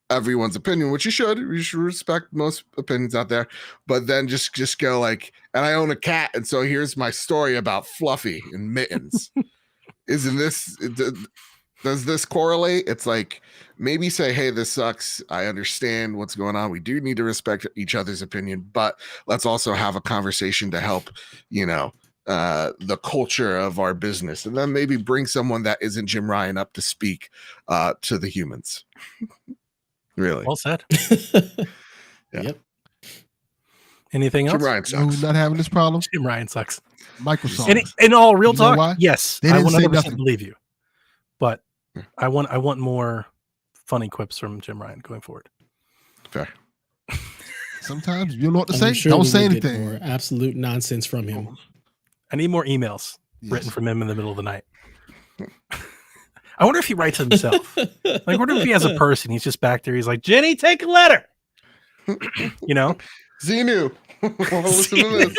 everyone's opinion, which you should respect most opinions out there, but then just go like, and I own a cat, and so here's my story about Fluffy and Mittens. Does this correlate? It's like, maybe say, hey, this sucks. I understand what's going on. We do need to respect each other's opinion, but let's also have a conversation to help, the culture of our business, and then maybe bring someone that isn't Jim Ryan up to speak to the humans. Really? Well said. Yep. Anything else? Jim Ryan sucks. Who's not having this problem? Jim Ryan sucks. Microsoft. And in all real You know talk, why? yes, They I didn't say 100% nothing. believe you. But I want more funny quips from Jim Ryan going forward. Fair. Sometimes you don't know what to I'm say. sure Don't we say will get anything. more absolute nonsense from him. I need more emails written Yes. from him in the middle of the night. I wonder if he writes himself. Like, I wonder if he has a person. He's just back there. He's like, Jenny, take a letter. You know? Xenu. Listen to this.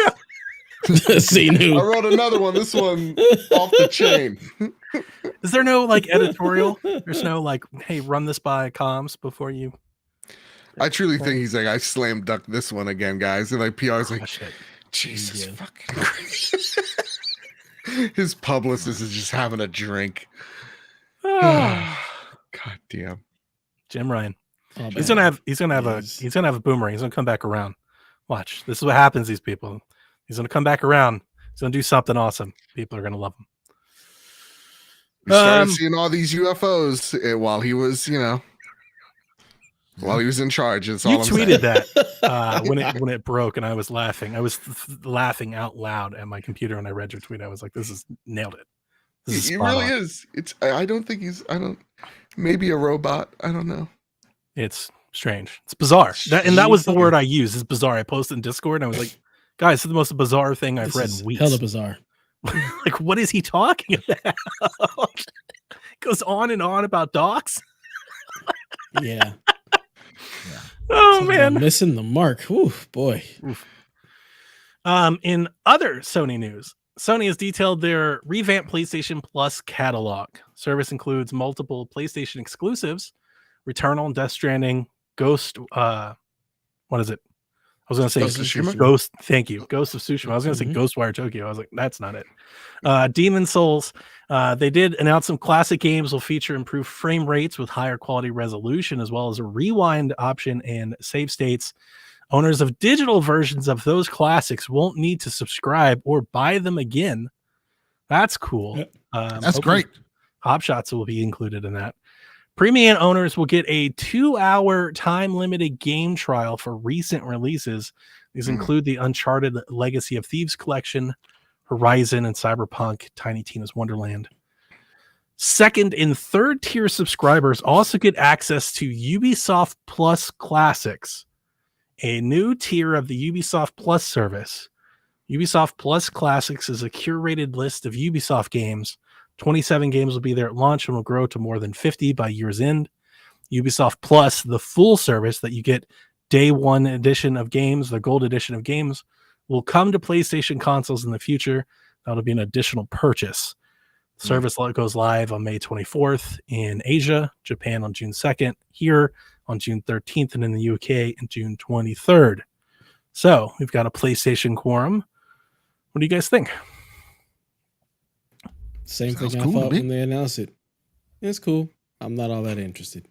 I Xenu. wrote another one. This one off the chain. Is there no like editorial? There's no like, hey, run this by comms before you. I truly think he's like, I slam dunked this one again, guys. And like PR's like, Oh, shit. Jesus Yeah. fucking Christ. His publicist is just having a drink. God damn. Jim Ryan. Oh, He's man. gonna have a boomerang. He's gonna come back around. Watch. This is what happens to these people. He's gonna come back around. He's gonna do something awesome. People are gonna love him. We started seeing all these UFOs while he was, while he was in charge. That's all You I'm tweeted saying. that when it broke, and I was laughing. I was laughing out loud at my computer when I read your tweet. I was like, "This is nailed it." This is He spot really on. is. I don't think maybe a robot. I don't know. It's strange. It's bizarre. That was the word I used. It's bizarre. I posted in Discord, and I was like, "Guys, this is the most bizarre thing I've This read is in weeks." hella bizarre. Like, what is he talking about? Goes on and on about docs. Yeah. Oh Talk about man. missing the mark. Ooh, boy. In other Sony news, Sony has detailed their Revamp Playstation Plus catalog. Service includes multiple PlayStation exclusives, Returnal, Death Stranding, Ghost. What is it? I was going to say Ghost of Tsushima? Ghost. Thank you, Ghost of Tsushima. I was going to say Mhm. Ghostwire Tokyo. I was like, that's not it. Demon Souls. They did announce some classic games will feature improved frame rates with higher quality resolution, as well as a rewind option and save states. Owners of digital versions of those classics won't need to subscribe or buy them again. That's cool. Yep. That's hopefully great. Hop Shots will be included in that. Premium owners will get a 2-hour time-limited game trial for recent releases. These include the Uncharted Legacy of Thieves collection, Horizon, and Cyberpunk Tiny Tina's Wonderland. Second and third tier subscribers also get access to Ubisoft Plus Classics, a new tier of the Ubisoft Plus service. Ubisoft Plus Classics is a curated list of Ubisoft games. 27 games will be there at launch and will grow to more than 50 by year's end. Ubisoft Plus, the full service that you get day one edition of games, the gold edition of games, will come to PlayStation consoles in the future. That'll be an additional purchase. Service goes live on May 24th in Asia, Japan on June 2nd, here on June 13th, and in the UK on June 23rd. So we've got a PlayStation quorum. What do you guys think? Same Sounds thing I cool to thought me. when they announced it. It's cool. I'm not all that interested.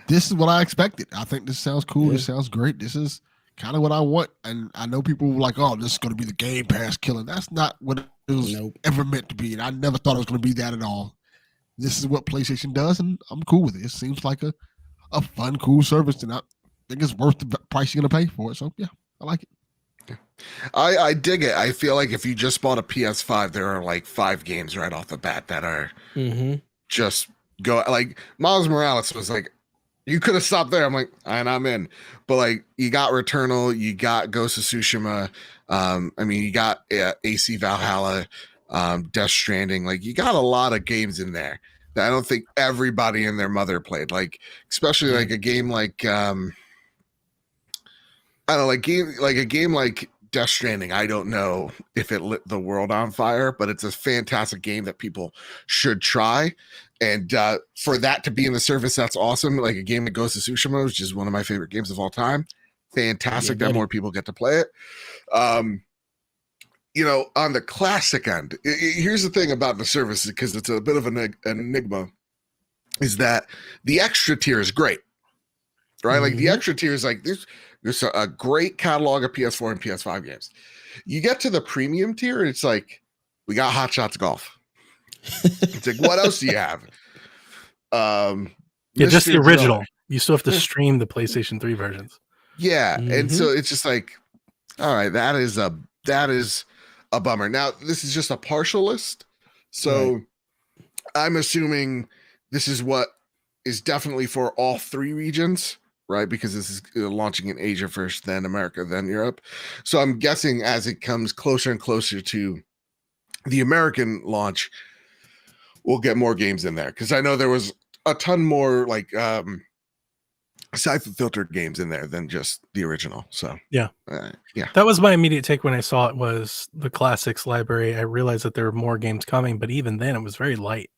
This is what I expected. I think this sounds cool. Yeah. This sounds great. This is kind of what I want. And I know people were like, oh, this is going to be the Game Pass killer. That's not what it was Nope. ever meant to be. And I never thought it was going to be that at all. This is what PlayStation does, and I'm cool with it. It seems like a fun, cool service, and I think it's worth the price you're going to pay for it. So, yeah, I like it. I dig it. I feel like if you just bought a PS5, there are like 5 games right off the bat that are Mm-hmm. just go. Like Miles Morales was like, you could have stopped there. I'm like, and I'm in. But like, you got Returnal, you got Ghost of Tsushima. I mean, you got AC Valhalla, Death Stranding. Like, you got a lot of games in there that I don't think everybody and their mother played. Like, especially like a game like I don't know, like a game like Death Stranding. I don't know if it lit the world on fire, but it's a fantastic game that people should try. And for that to be in the service, that's awesome. Like a game that Ghost of Tsushima, which is one of my favorite games of all time. Fantastic that more people get to play it. You know, on the classic end, here's the thing about the service, because it's a bit of an enigma, is that the extra tier is great, right? Like the extra tier is like there's a great catalog of PS4 and PS5 games. You get to the premium tier, and it's like, we got Hot Shots Golf. It's like, what else do you have? Yeah, just the Mr. original. Driller. You still have to stream the PlayStation 3 versions. Yeah, and so it's just like, all right, that is a bummer. Now, this is just a partial list, so I'm assuming this is what is definitely for all 3 regions, right? Because this is launching in Asia first, then America, then Europe. So I'm guessing as it comes closer and closer to the American launch, we'll get more games in there. Because I know there was a ton more like Siphon Filter games in there than just the original. So Yeah. Yeah. That was my immediate take when I saw it was the classics library. I realized that there were more games coming, but even then it was very light.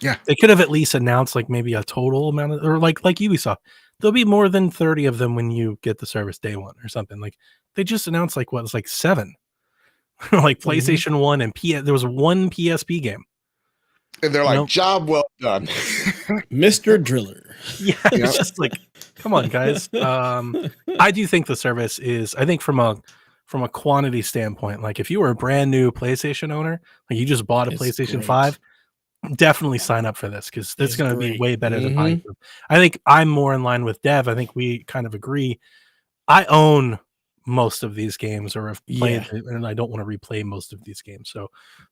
Yeah. They could have at least announced like maybe a total amount of, or like Ubisoft. There'll be more than 30 of them when you get the service day one or something. Like they just announced like what was like 7. Like PlayStation 1 and there was one PSP game. And they're like, job well done. Mr. Driller. Yeah, it's just like, come on, guys. I do think the service is, I think from a quantity standpoint, like if you were a brand new PlayStation owner, like you just bought a PlayStation great. 5, definitely sign up for this because it's going to be way better than buying. Mm-hmm. I think I'm more in line with Dev. I think we kind of agree. I own most of these games or have played and I don't want to replay most of these games.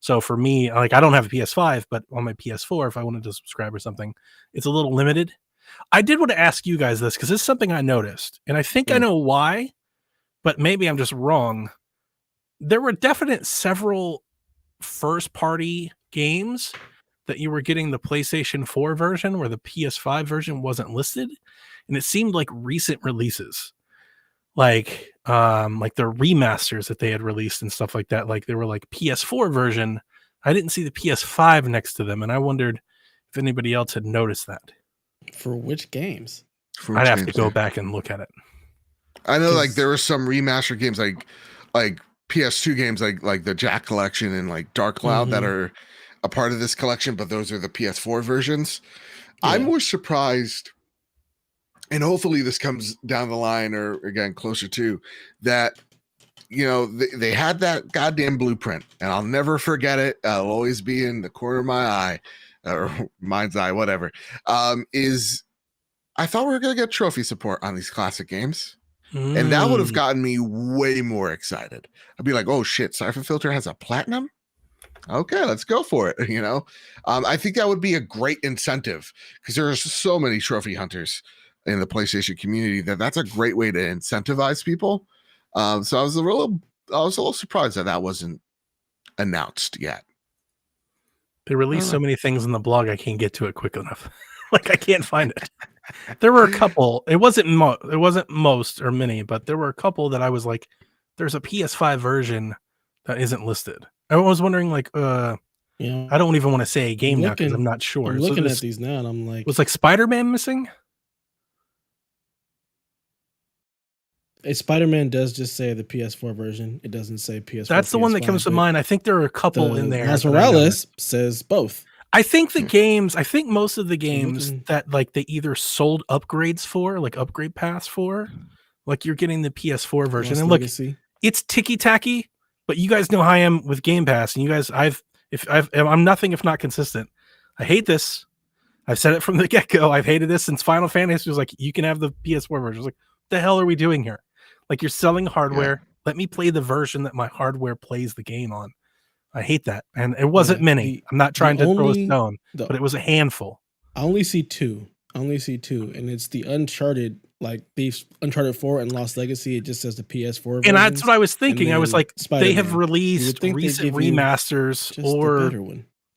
So for me, like I don't have a PS5, but on my PS4, if I wanted to subscribe or something, it's a little limited. I did want to ask you guys this because this is something I noticed, and I think I know why, but maybe I'm just wrong. There were several first-party games that you were getting the PlayStation 4 version where the PS5 version wasn't listed, and it seemed like recent releases. Like the remasters that they had released and stuff like that. Like they were like PS4 version. I didn't see the PS5 next to them, and I wondered if anybody else had noticed that. For which games? I'd have to go back and look at it. I know, like there were some remaster games, like PS2 games, like the Jack Collection and like Dark Cloud that are a part of this collection, but those are the PS4 versions. Yeah. I'm more surprised. And hopefully this comes down the line or again closer to that, they had that goddamn blueprint and I'll never forget it. I'll always be in the corner of my eye or mind's eye, whatever. Is I thought we were going to get trophy support on these classic games. And that would have gotten me way more excited. I'd be like, oh shit, Siphon Filter has a platinum? Okay, let's go for it. I think that would be a great incentive because there are so many trophy hunters in the PlayStation community that's a great way to incentivize people. So I was a little surprised that wasn't announced yet. They released so many things in the blog, I can't get to it quick enough. Like I can't find it. There were a couple. It wasn't most or many, but there were a couple that I was like, there's a PS5 version that isn't listed. I was wondering like, I don't even want to say a game now because I'm not sure. I'm looking at these now and I'm like, was like Spider-Man missing? Spider-Man does just say the PS4 version. It doesn't say PS4. That's the one that comes to mind. I think there are a couple in there. Miles Morales says both. I think most of the games that like they either sold upgrades for, like upgrade pass for, like you're getting the PS4 version. And look, it's ticky-tacky, but you guys know how I am with Game Pass, and you guys, I'm nothing if not consistent. I hate this. I've said it from the get-go. I've hated this since Final Fantasy was like, you can have the PS4 version. I was like, what the hell are we doing here? Like you're selling hardware. Yeah. Let me play the version that my hardware plays the game on. I hate that. And it wasn't many. I'm not trying to throw a stone, but it was a handful. I only see two. And it's the Uncharted, like the Uncharted 4 and Lost Legacy. It just says the PS4 versions. And that's what I was thinking. I was like, Spider-Man. They have released recent remasters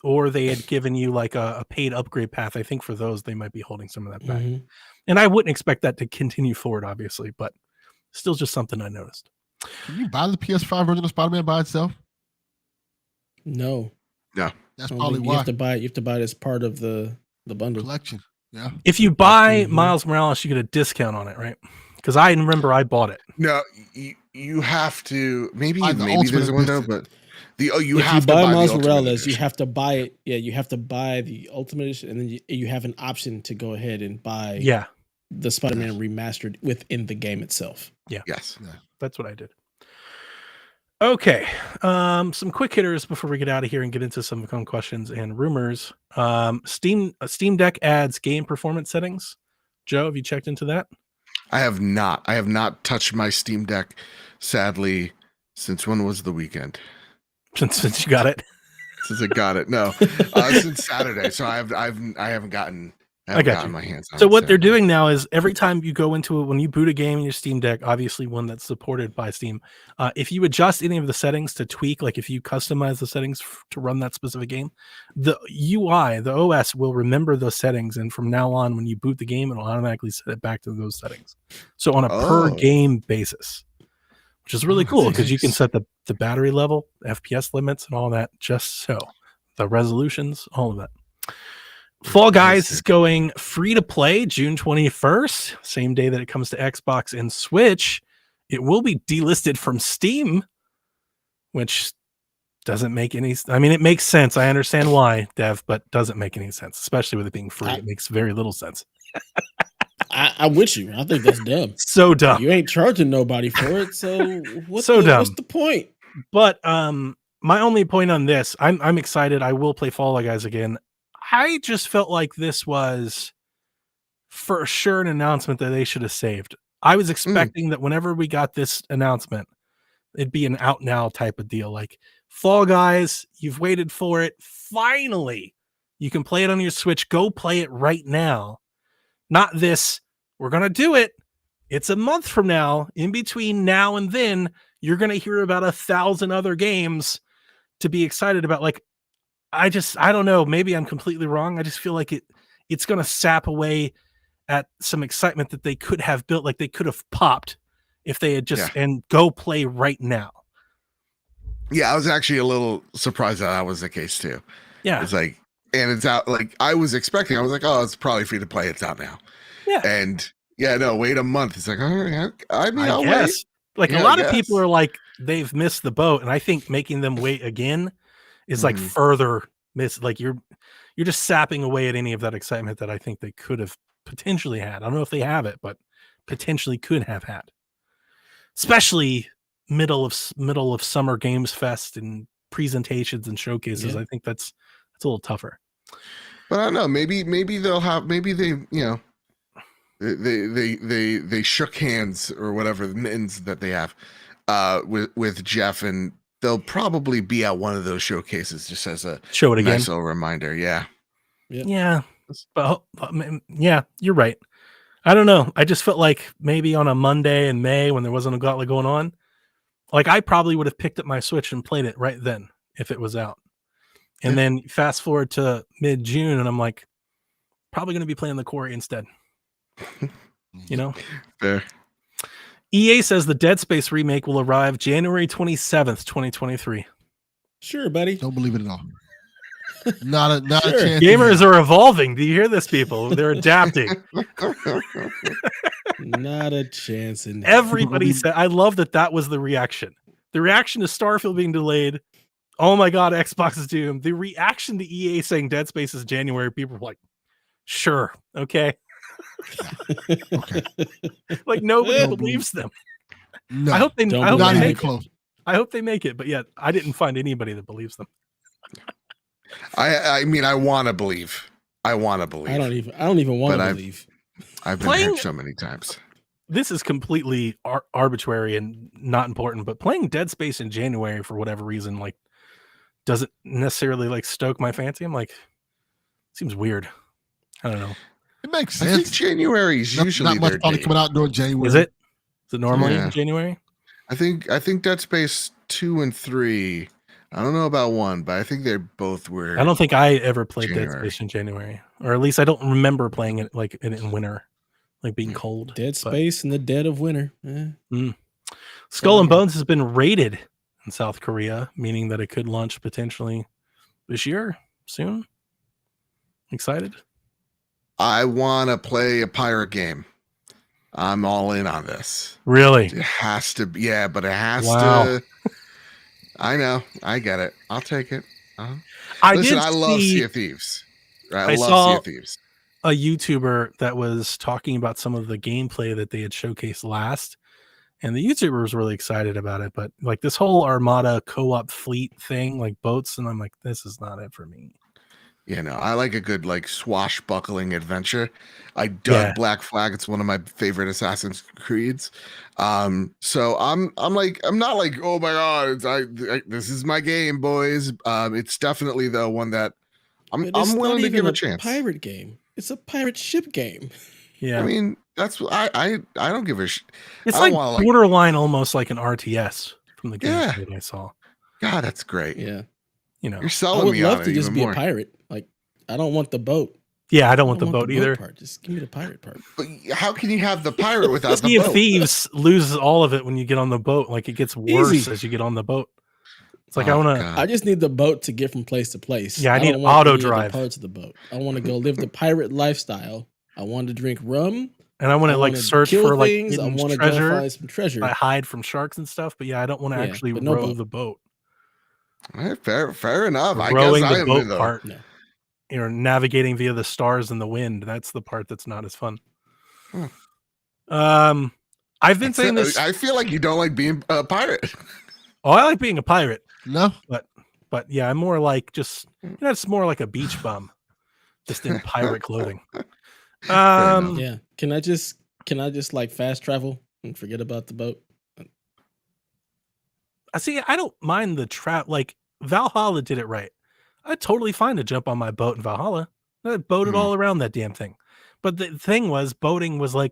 or they had given you like a paid upgrade path. I think for those, they might be holding some of that back. And I wouldn't expect that to continue forward, obviously, but still just something I noticed. Can you buy the PS5 version of Spider-Man by itself? No. That's probably why. You have to buy it as part of the bundle collection. Yeah. If you buy Miles Morales, you get a discount on it, right? Because I remember I bought it. No, you have to. Maybe there's a window, but if you buy Miles Morales, you have to buy it. Yeah, you have to buy the Ultimate Edition, and then you have an option to go ahead and buy. The Spider-Man remastered within the game itself. Yeah. Yes. Yeah. That's what I did. Okay. Some quick hitters before we get out of here and get into some fun questions and rumors. Steam Deck adds game performance settings. Joe, have you checked into that? I have not. I have not touched my Steam Deck, sadly, since when was the weekend? Since you got it. Since I got it. No. Since Saturday. So I haven't gotten I got gotten you. my hands on So it, what they're doing now is every time you go into it, when you boot a game in your Steam Deck, obviously one that's supported by Steam, if you adjust any of the settings to tweak, like if you customize the settings to run that specific game, the UI, the OS will remember those settings, and from now on, when you boot the game, it'll automatically set it back to those settings. So on a per game basis, which is really cool because you can set the battery level, FPS limits, and all that. Just so the resolutions, all of that. Fall Guys is going free to play June 21st, same day that it comes to Xbox and Switch. It will be delisted from Steam, which doesn't make any sense. I mean, it makes sense. I understand why, Dev, but doesn't make any sense, especially with it being free. It makes very little sense. I'm with you. I think that's dumb. So dumb. You ain't charging nobody for it, so what's dumb. What's the point? But my only point on this, I'm excited. I will play Fall Guys again. I just felt like this was for sure an announcement that they should have saved. I was expecting that whenever we got this announcement, it'd be an out now type of deal. Like, Fall Guys, you've waited for it. Finally, you can play it on your Switch. Go play it right now. Not this, we're going to do it. It's a month from now. In between now and then, you're going to hear about 1,000 other games to be excited about. Like, I don't know. Maybe I'm completely wrong. I just feel like it's going to sap away at some excitement that they could have built. Like, they could have popped if they had just and go play right now. Yeah, I was actually a little surprised that was the case too. Yeah, it's like, and it's out. Like, I was expecting. I was like, oh, it's probably free to play. It's out now. Yeah, and no, wait a month. It's like, all right, I mean, I'll guess. wait. Like, a lot of people are like, they've missed the boat, and I think making them wait again is like further miss. Like, you're just sapping away at any of that excitement that I think they could have potentially had. I don't know if they have it, but potentially could have had, especially middle of Summer Games Fest and presentations and showcases. I think that's a little tougher. But I don't know. Maybe they'll have. Maybe they, they shook hands or whatever the mittens that they have with Jeff, and they'll probably be at one of those showcases just as a show it again, nice little reminder. Yeah, but yeah, you're right. I don't know. I just felt like maybe on a Monday in May when there wasn't a gauntlet going on, like, I probably would have picked up my Switch and played it right then if it was out. And then fast forward to mid-June, and I'm like, probably going to be playing the Quarry instead. Fair. EA says the Dead Space remake will arrive January 27th, 2023. Sure, buddy. Don't believe it at all. Not a chance. Gamers are evolving. Do you hear this, people? They're adapting. Not a chance in hell. Everybody said, I love that was the reaction. The reaction to Starfield being delayed. Oh my God, Xbox is doomed. The reaction to EA saying Dead Space is January, people were like, sure, okay. Okay. Like, nobody believes them. No, I hope they make it, but yet I didn't find anybody that believes them. I mean, I want to believe. I don't even want to believe. I've been hacked so many times. This is completely arbitrary and not important, but playing Dead Space in January for whatever reason, like, doesn't necessarily like stoke my fancy. I'm like, seems weird. I don't know. It makes sense. I think January is usually not much probably coming out during January. Is it normally in January? I think Dead Space 2 and 3. I don't know about 1, but I think they both were. I don't think I ever played Dead Space in January, or at least I don't remember playing it like in winter, like being cold. Dead Space in the dead of winter. Skull and Bones has been rated in South Korea, meaning that it could launch potentially this year, soon. Excited? I want to play a pirate game. I'm all in on this. Really? It has to be. Yeah, but it has to. I know. I get it. I'll take it. I love Sea of Thieves. I love Sea of Thieves. A YouTuber that was talking about some of the gameplay that they had showcased last, and the YouTuber was really excited about it. But like, this whole Armada co-op fleet thing, like boats, and I'm like, this is not it for me. I like a good like swashbuckling adventure. I dug Black Flag. It's one of my favorite Assassin's Creeds. So I'm not like, oh my God, this is my game, boys. It's definitely the one that I'm willing to give a chance. Pirate game. It's a pirate ship game. Yeah, I mean, that's I don't give a shit. it's I like don't wanna, borderline almost like an RTS from the Yeah. gameplay that I saw. God, that's great. Yeah. You know, You're I selling would me love on to it just even be more. a pirate. Like, I don't want the boat. yeah, I don't I want the boat either. part. Just give me the pirate part. But how can you have the pirate without the Sea of boat? Thieves loses all of it when you get on the boat. Like it gets worse Easy. as you get on the boat. It's like I Oh, want to. God. I just need the boat to get from place to place. Yeah, I need don't want auto any other drive. parts of the boat. I want to go live the pirate lifestyle. I want to drink rum. And I want I to like wanna search kill for like things. I hidden want to go treasure. find some treasure. I hide from sharks and stuff, but yeah, I don't want to Yeah, actually but no row boat. the boat. Fair enough. I guess Rowing I the am boat though. part, No. navigating via the stars and the wind. That's the part that's not as fun. Hmm. I've been saying this. I feel like you don't like being a pirate. Oh, I like being a pirate, No, but yeah, I'm more like just it's more like a beach bum, just in pirate clothing. enough. Yeah. Can I just like fast travel and forget about the boat? I see. I don't mind the trap. Like Valhalla did it right. I'd totally fine to jump on my boat in Valhalla. I boated all around that damn thing. But the thing was, boating was like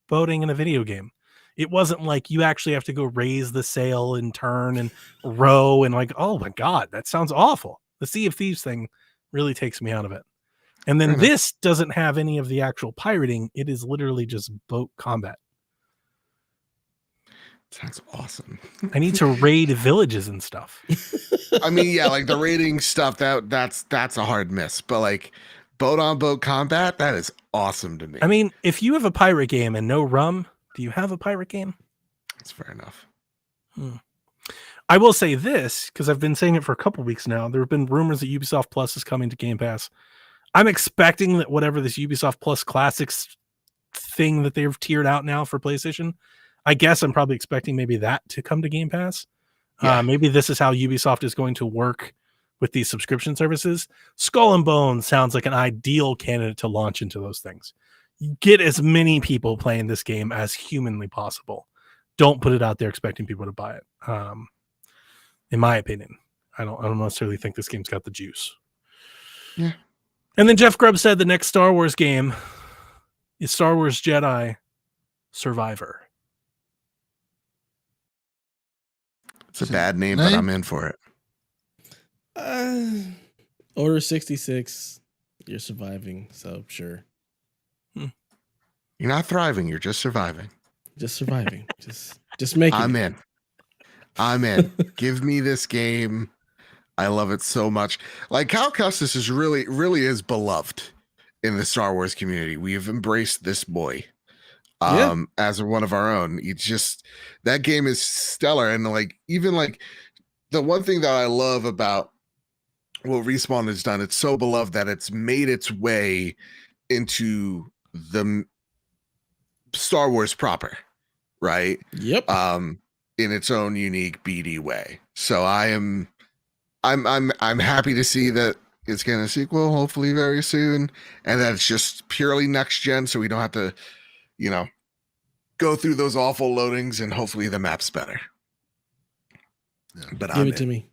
boating in a video game. It wasn't like you actually have to go raise the sail and turn and row and like, oh my God, that sounds awful. The Sea of Thieves thing really takes me out of it. And then this doesn't have any of the actual pirating. It is literally just boat combat. Sounds awesome. I need to raid villages and stuff. I mean, yeah, like the rating stuff, that's a hard miss. But like boat on boat combat, that is awesome to me. I mean, if you have a pirate game and no rum, do you have a pirate game? That's fair enough. I will say this, because I've been saying it for a couple weeks now. There have been rumors that Ubisoft Plus is coming to Game Pass. I'm expecting that whatever this Ubisoft Plus Classics thing that they've tiered out now for PlayStation, I guess I'm probably expecting maybe that to come to Game Pass. Yeah. Maybe this is how Ubisoft is going to work with these subscription services. Skull and Bones sounds like an ideal candidate to launch into those things. Get as many people playing this game as humanly possible. Don't put it out there expecting people to buy it. In my opinion, I don't necessarily think this game's got the juice. Yeah. And then Jeff Grubb said the next Star Wars game is Star Wars Jedi Survivor. It's a bad name, but I'm in for it. Order 66. You're surviving, so sure. You're not thriving, you're just surviving. Just surviving. just making it. I'm in. Give me this game. I love it so much. Like Cal Kestis is really is beloved in the Star Wars community. We have embraced this boy as one of our own. It's just that game is stellar. And like even like the one thing that I love about what Respawn has done, it's so beloved that it's made its way into the Star Wars proper, right? Yep. In its own unique BD way. So I'm happy to see that it's getting a sequel, hopefully very soon, and that it's just purely next gen, so we don't have to, go through those awful loadings, and hopefully the map's better. But give it to me.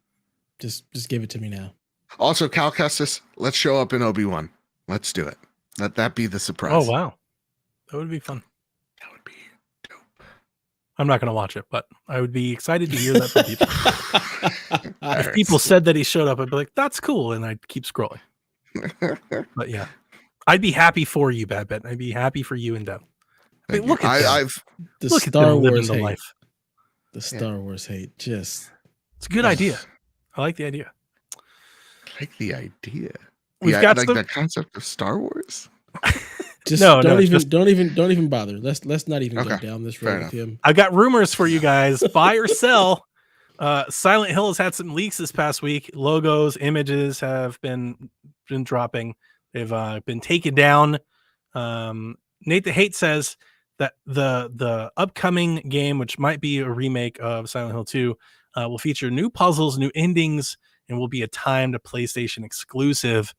Just give it to me now. Also, Cal Kestis, let's show up in Obi-Wan. Let's do it. Let that be the surprise. Oh wow, that would be fun. That would be dope. I'm not going to watch it, but I would be excited to hear that from people. If people said that he showed up, I'd be like, that's cool. And I'd keep scrolling. But yeah, I'd be happy for you, Bad Bet. I'd be happy for you and Dev. I mean, look at them. The Look at Star them living Wars the hate. life. The Star Wars hate. Just It's a good idea. I like the idea. I like the idea. We've got like some... the concept of Star Wars. just don't even bother. Let's not even go down this road with him. I got rumors for you guys. Buy or sell. Silent Hill has had some leaks this past week. Logos, images have been dropping. They've been taken down. Nate the Hate says that the upcoming game, which might be a remake of Silent Hill 2, will feature new puzzles, new endings, and will be a timed PlayStation exclusive.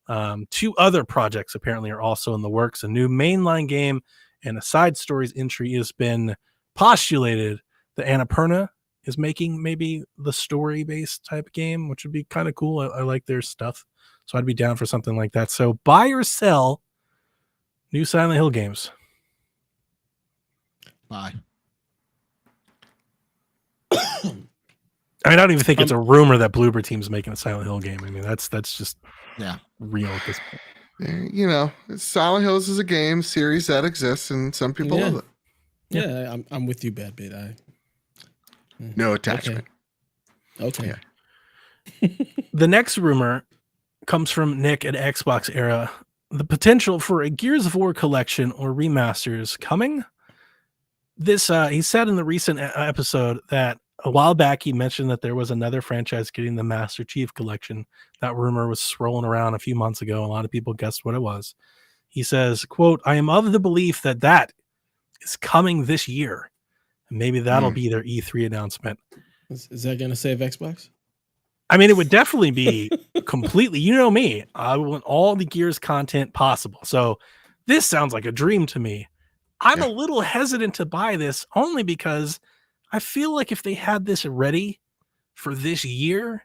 2 other projects apparently are also in the works. A new mainline game and a side stories entry has been postulated that Annapurna is making maybe the story-based type game, which would be kind of cool. I like their stuff. So I'd be down for something like that. So buy or sell New Silent Hill games. Bye. I mean, I don't even think it's a rumor that Bloober Team's making a Silent Hill game. I mean, that's just real at this point. You know, Silent Hills is a game series that exists, and some people love it. Yeah, I'm with you, Bad Bit. No attachment. Okay. Yeah. The next rumor comes from Nick at Xbox Era. The potential for a Gears of War collection or remasters coming. This he said in the recent episode that a while back he mentioned that there was another franchise getting the Master Chief collection. That rumor was rolling around a few months ago. A lot of people guessed what it was. He says, quote, I am of the belief that is coming this year. And maybe that'll be their E3 announcement. Is that going to save Xbox? I mean, it would definitely be completely, you know me, I want all the Gears content possible. So this sounds like a dream to me. I'm a little hesitant to buy this only because I feel like if they had this ready for this year,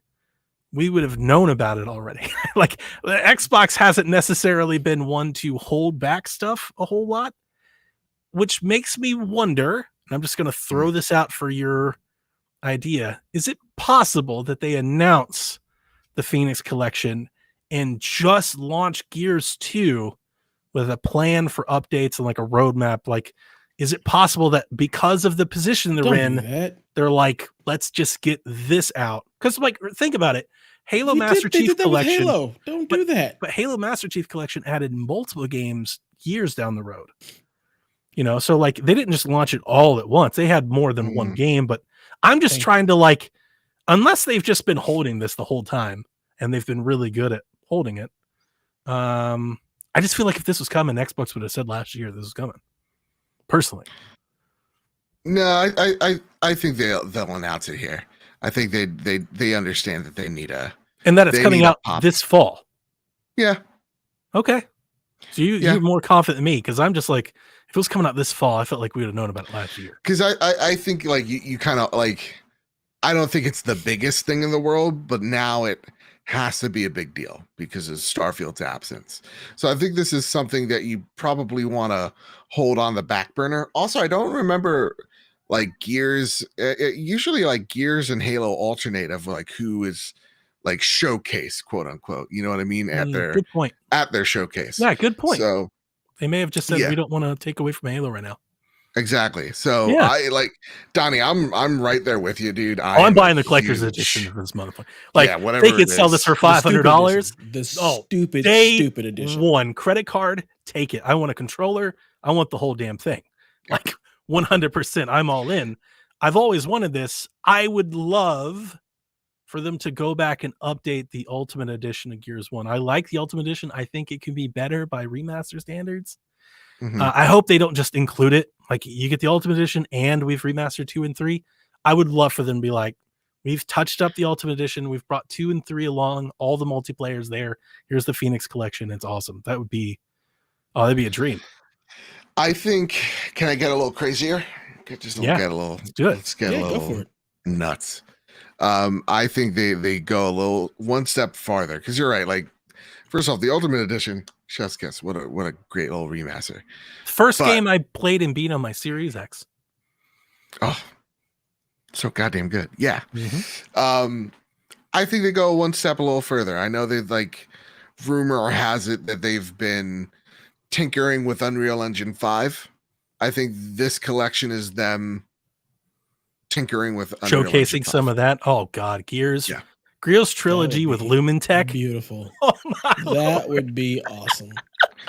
we would have known about it already. Like the Xbox hasn't necessarily been one to hold back stuff a whole lot, which makes me wonder, and I'm just going to throw this out for your idea. Is it possible that they announce the Phoenix collection and just launch Gears 2 with a plan for updates and like a roadmap? Like, is it possible that because of the position they're they're like, let's just get this out? Because like, think about it. Halo Master Chief collection. Halo. Don't do that. But Halo Master Chief collection added multiple games years down the road. You know, so like they didn't just launch it all at once. They had more than one game, but I'm just trying to like, unless they've just been holding this the whole time and they've been really good at holding it. I just feel like if this was coming, Xbox would have said last year this was coming. Personally, no, I think they'll announce it here. I think they understand that they need and that it's coming out this fall. Yeah. Okay. So you're more confident than me because I'm just like, if it was coming out this fall, I felt like we would have known about it last year. Because I think like you kind of like, I don't think it's the biggest thing in the world, but now it has to be a big deal because of Starfield's absence. So I think this is something that you probably want to hold on the back burner. Also, I don't remember like Gears. Usually like Gears and Halo alternate of like who is like showcase, quote unquote. You know what I mean? At their good point. At their showcase. Yeah, good point. So they may have just said we don't want to take away from Halo right now. Exactly. So I like Donnie, I'm right there with you, dude. I'm buying the collector's edition of this motherfucker. Like whatever they could sell this for $500. The stupid edition. One credit card, take it. I want a controller. I want the whole damn thing. Like 100%. I'm all in. I've always wanted this. I would love for them to go back and update the Ultimate Edition of Gears 1. I like the Ultimate Edition. I think it can be better by remaster standards. I hope they don't just include it. Like you get the Ultimate Edition and we've remastered 2 and 3. I would love for them to be like, we've touched up the Ultimate Edition. We've brought 2 and 3 along. All the multiplayers there. Here's the Phoenix collection. It's awesome. That would be, that'd be a dream. I think, can I get a little crazier? Let's get a little nuts. I think they go one step farther because you're right. Like, first off, the Ultimate Edition, chef's kiss. What a great little remaster. First game I played and beat on my Series X. Oh, so goddamn good. Yeah. I think they go one step a little further. I know they've like, rumor has it that they've been tinkering with Unreal Engine 5. I think this collection is them tinkering with Unreal showcasing some of that. Oh God, Gears. Yeah. Gears trilogy with Lumen Tech. Beautiful. Oh my that would be awesome.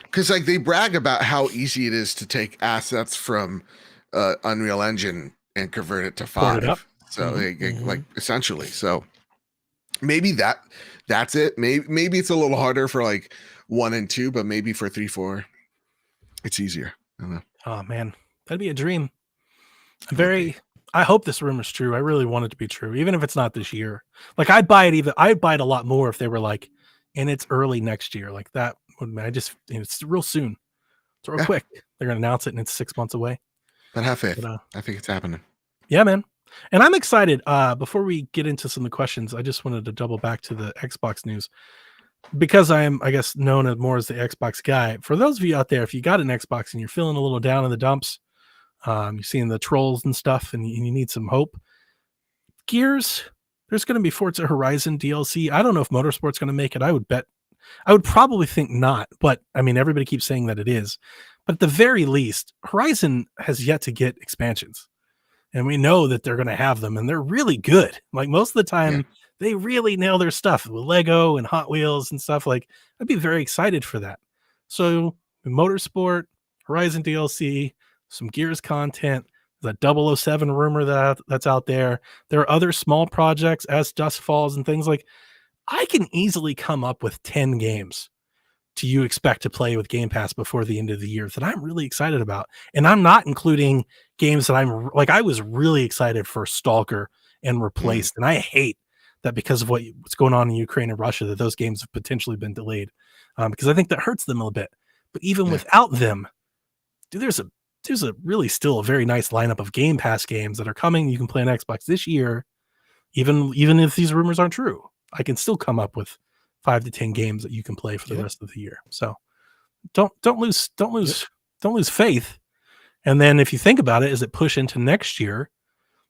Because like they brag about how easy it is to take assets from Unreal Engine and convert it to 5. So like essentially. So maybe that's it. Maybe it's a little harder for like 1 and 2, but maybe for 3, 4, it's easier. I don't know. Oh man, that'd be a dream. I hope this rumor's true. I really want it to be true, even if it's not this year. Like I'd buy it a lot more if they were like, and it's early next year. Like that would, it's real soon. It's real quick. They're gonna announce it and it's 6 months away. But have faith. I think it's happening. Yeah, man. And I'm excited. Before we get into some of the questions, I just wanted to double back to the Xbox news. because I am, I guess, known as more as the Xbox guy. For those of you out there, if you got an Xbox and you're feeling a little down in the dumps, you're seeing the trolls and stuff, and you need some hope. Gears, there's going to be Forza Horizon DLC. I don't know if Motorsport's going to make it. I would probably think not, but I mean, everybody keeps saying that it is. But at the very least, Horizon has yet to get expansions. And we know that they're going to have them, and they're really good. Like most of the time, they really nail their stuff with Lego and Hot Wheels and stuff. Like, I'd be very excited for that. So, Motorsport, Horizon DLC, some Gears content, the 007 rumor that's out there. There are other small projects as Dust Falls and things like. I can easily come up with 10 games you expect to play with Game Pass before the end of the year that I'm really excited about. And I'm not including games that I was really excited for Stalker and Replaced. And I hate that because of what's going on in Ukraine and Russia, that those games have potentially been delayed because I think that hurts them a little bit. But even without them, dude, there's a really still a very nice lineup of Game Pass games that are coming. You can play on Xbox this year, even if these rumors aren't true. I can still come up with 5 to 10 games that you can play for the rest of the year. So don't lose faith. And then if you think about it, as it push into next year,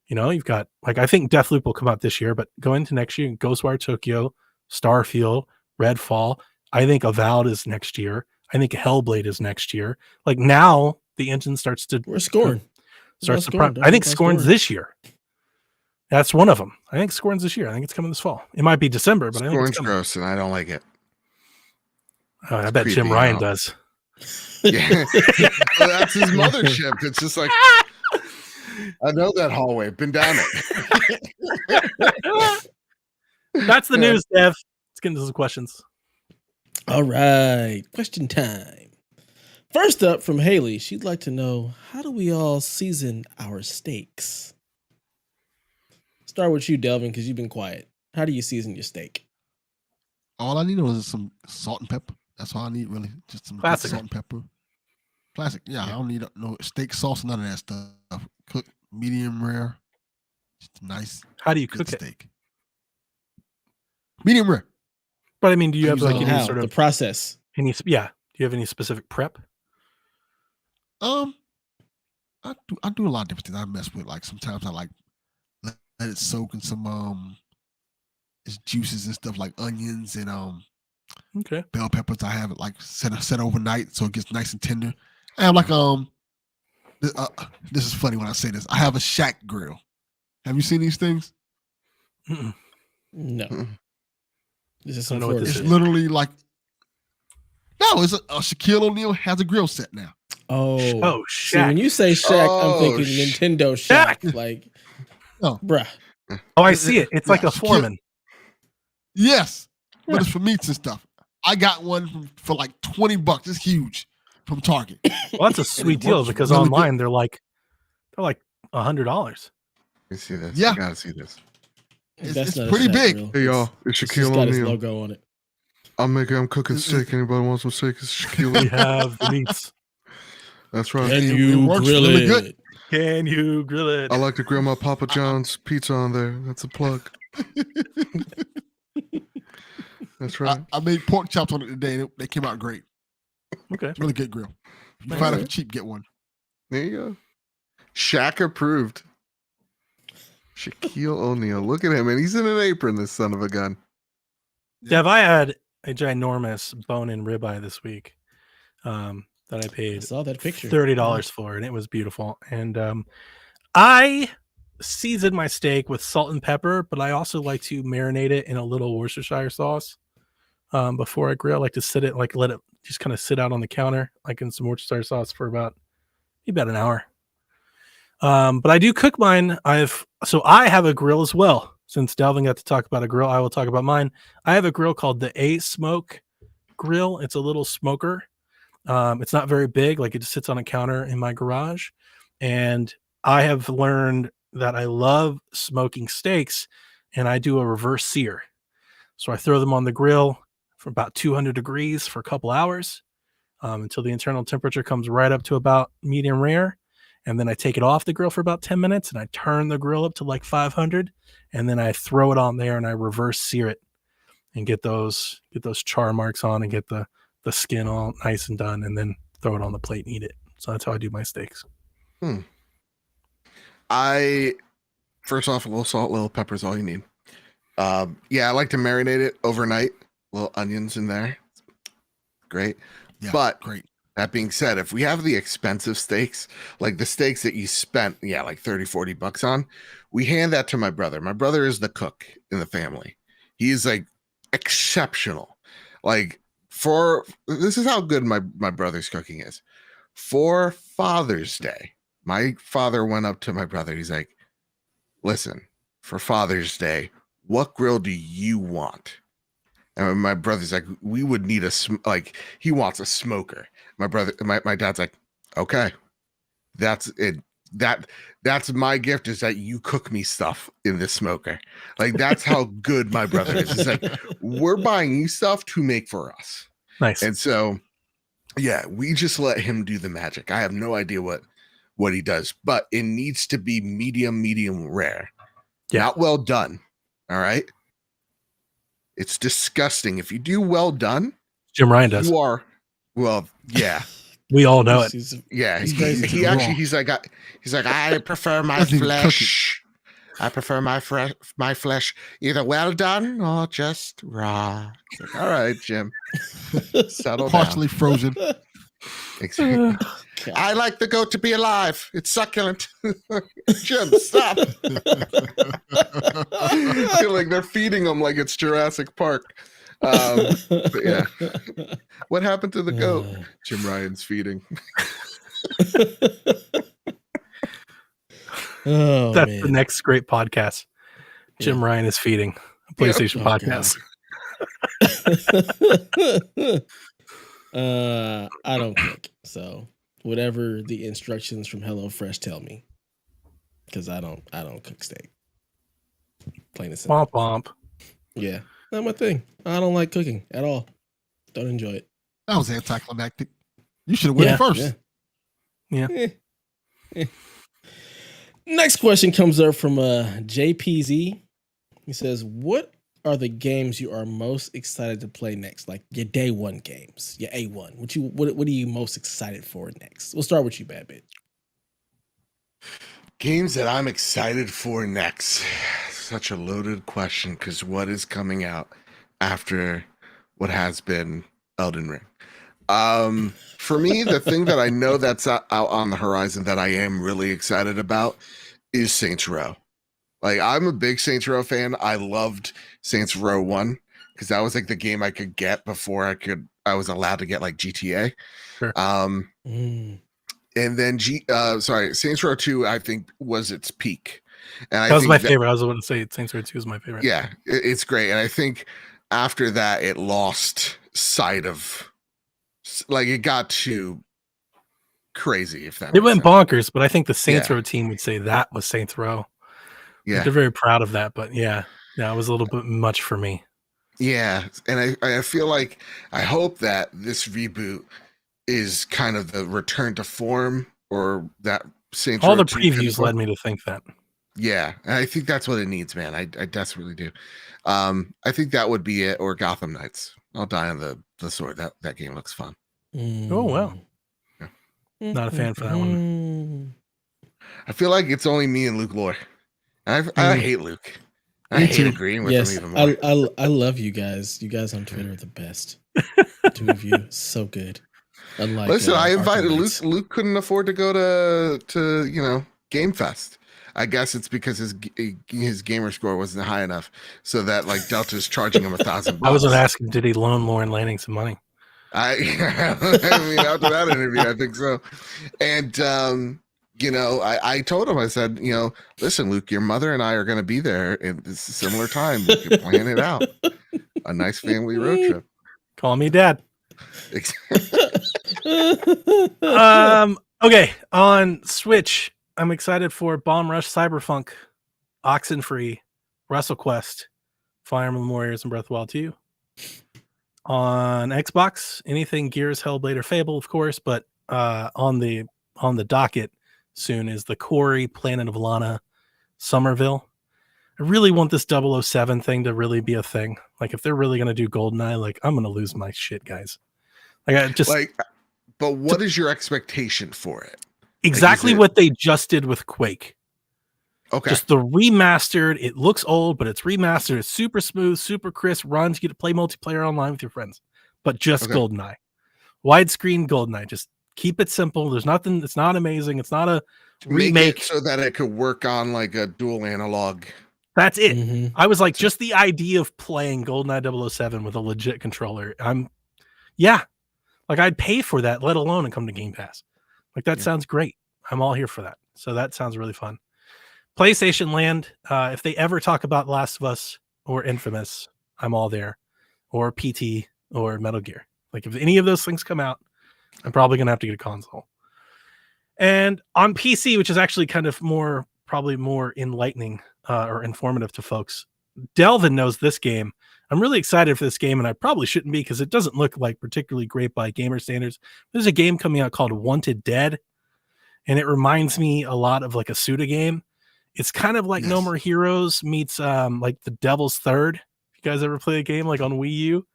you've got I think Deathloop will come out this year, but go into next year, Ghostwire Tokyo, Starfield, Redfall. I think Avowed is next year. I think Hellblade is next year. Like now the engine starts to Scorn. I think Scorn's this year. That's one of them. I think Scorn's this year. I think it's coming this fall. It might be December, but I think it's coming. Gross, and I don't like it. I bet Jim Ryan does. Yeah, well, that's his mothership. It's just like I know that hallway. Been down it. That's the news, Dev. Let's get into some questions. All right, question time. First up from Haley, she'd like to know, how do we all season our steaks? Start with you, Delvin, because you've been quiet. How do you season your steak? All I need is some salt and pepper. That's all I need, really. Just some classic salt and pepper. Classic. Yeah, I don't need no steak sauce, none of that stuff. Cook medium rare. Just nice. How do you cook steak? Medium rare. But I mean, do you have any sort of the process? Do you have any specific prep? I do a lot of different things. I mess with sometimes I let it soak in some its juices and stuff like onions and bell peppers. I have it set overnight so it gets nice and tender. I have this is funny when I say this. I have a shack grill. Have you seen these things? Mm-mm. No. This is it's literally it's Shaquille O'Neal has a grill set now. Oh, Shack. See, when you say Shack, I'm thinking Nintendo Shack. Bruh. Oh, I see it. It's like a Foreman. Yes, but it's for meats and stuff. I got one for $20. It's huge from Target. Well, that's a sweet deal because really online they're like $100. You see this? Yeah, you gotta see this. It's pretty big. Grill. Hey y'all, it's Shaquille got his O'Neal. logo on it. I'm cooking steak. Anybody wants some steak? It's Shaquille. We have the meats. That's right. Can you grill it? Good. Can you grill it? I like to grill my Papa John's pizza on there. That's a plug. That's right. I made pork chops on it today. They came out great. Okay. Really good grill. If you find it cheap, get one. There you go. Shaq approved. Shaquille O'Neal. Look at him, and he's in an apron, this son of a gun. Dev, I had a ginormous bone-in ribeye this week that I paid I saw that picture. $30 for, and it was beautiful. And I seasoned my steak with salt and pepper, but I also like to marinate it in a little Worcestershire sauce before I grill. I like to let it just kind of sit out on the counter, in some Worcestershire sauce for about an hour. But I do cook mine. I have a grill as well. Since Delvin got to talk about a grill, I will talk about mine. I have a grill called the A Smoke grill. It's a little smoker. It's not very big. It just sits on a counter in my garage. And I have learned that I love smoking steaks, and I do a reverse sear. So I throw them on the grill for about 200 degrees for a couple hours until the internal temperature comes right up to about medium rare. And then I take it off the grill for about 10 minutes and I turn the grill up to 500, and then I throw it on there and I reverse sear it. and get those char marks on and get the skin all nice and done, and then throw it on the plate and eat it. So that's how I do my steaks. First off, a little salt, little pepper is all you need. Yeah, I like to marinate it overnight. Little onions in there. Great. Yeah, but great. That being said, if we have the expensive steaks, like the steaks that you spent, like $30-$40 on, we hand that to my brother. My brother is the cook in the family. He is like exceptional. Like this is how good my brother's cooking is. For Father's Day, my father went up to my brother. He's like, listen, for Father's Day, what grill do you want? And my brother's like, we would need he wants a smoker. My dad's like, okay, that's it. That's my gift, is that you cook me stuff in this smoker. Like, that's how good my brother is. It's like, we're buying you stuff to make for us. Nice. And so, yeah, we just let him do the magic. I have no idea what he does, but it needs to be medium rare. Yeah. Not well done. All right. It's disgusting. If you do well done, Jim Ryan does. You are, well, yeah. We all know it. Yeah. He's like, I prefer my flesh. I prefer my flesh either well done or just raw. Like, all right, Jim. Settle partially down. Frozen. Exactly. I like the goat to be alive. It's succulent. Jim, stop. I feel like they're feeding them like it's Jurassic Park. But yeah. What happened to the goat? Jim Ryan's feeding. That's the next great podcast. Jim Ryan is feeding a PlayStation podcast. I don't cook, so whatever the instructions from HelloFresh tell me, because I don't cook steak. Plain and simple. Womp womp. Yeah, not my thing. I don't like cooking at all. Don't enjoy it. That was anticlimactic. You should have went first. Yeah. Next question comes up from JPZ. He says, "What are the games you are most excited to play next? Like your day one games, your A1. What are you most excited for next? We'll start with you, Bad Bit. Games that I'm excited for next. Such a loaded question, because what is coming out after what has been Elden Ring? For me, the thing that I know that's out on the horizon that I am really excited about is Saints Row. Like, I'm a big Saints Row fan. I loved Saints Row 1 because that was like the game I could get before I was allowed to get like GTA. Sure. And then Saints Row 2, I think, was its peak. And that was my favorite. I was going to say Saints Row 2 is my favorite. Yeah, it's great. And I think after that, it lost sight of, like, it got too crazy, if that it went sense. Bonkers, but I think the Saints Row team would say that was Saints Row. Yeah, they're very proud of that, but yeah, it was a little bit much for me. Yeah, and I feel like, I hope that this reboot is kind of the return to form, or that Saints Row all the 2 previews led me to think that. Yeah, and I think that's what it needs, man. I desperately do. I think that would be it, or Gotham Knights. I'll die on the sword. That game looks fun. Oh wow. Yeah. Not a fan for that one. I feel like it's only me and Luke Lore. I hate Luke. I hate agreeing with him even more. I love you guys. You guys on Twitter are the best. The two of you, so good. Unlike, listen, I invited Luke. Arkham Luke couldn't afford to go to Game Fest. I guess it's because his gamer score wasn't high enough, so that like Delta's charging him $1,000. I was going to ask him, did he loan Lauren Lanning some money? I mean, after that interview, I think so. And I told him, I said, listen, Luke, your mother and I are going to be there at this similar time. We can plan it out. A nice family road trip. Call me Dad. Okay, on Switch, I'm excited for Bomb Rush Cyberpunk, Oxenfree, WrestleQuest, Fire Emblem Warriors, and Breath of the Wild 2. On Xbox, anything Gears, Hellblade, or Fable, of course, but on the docket soon is the Quarry, Planet of Lana, Somerville. I really want this 007 thing to really be a thing. Like, if they're really going to do GoldenEye, like, I'm going to lose my shit, guys. Like, I just but what is your expectation for it? exactly what they just did with Quake. Okay. Just the remastered. It looks old, but it's remastered. It's super smooth, super crisp. Runs. You get to play multiplayer online with your friends, but just GoldenEye, widescreen GoldenEye. Just keep it simple. There's nothing. It's not amazing. It's not a remake, so that it could work on like a dual analog. That's it. Mhm. I was like, just the idea of playing GoldenEye 007 with a legit controller. Like, I'd pay for that, let alone and come to Game Pass. Like, that sounds great. I'm all here for that. So that sounds really fun. PlayStation Land, if they ever talk about Last of Us or Infamous, I'm all there. Or PT or Metal Gear. Like, if any of those things come out, I'm probably going to have to get a console. And on PC, which is actually kind of probably more enlightening or informative to folks, Delvin knows this game. I'm really excited for this game, and I probably shouldn't be because it doesn't look like particularly great by gamer standards. There's a game coming out called Wanted Dead, and it reminds me a lot of like a Suda game. It's kind of like No More Heroes meets like The Devil's Third. You guys ever play a game like on Wii U?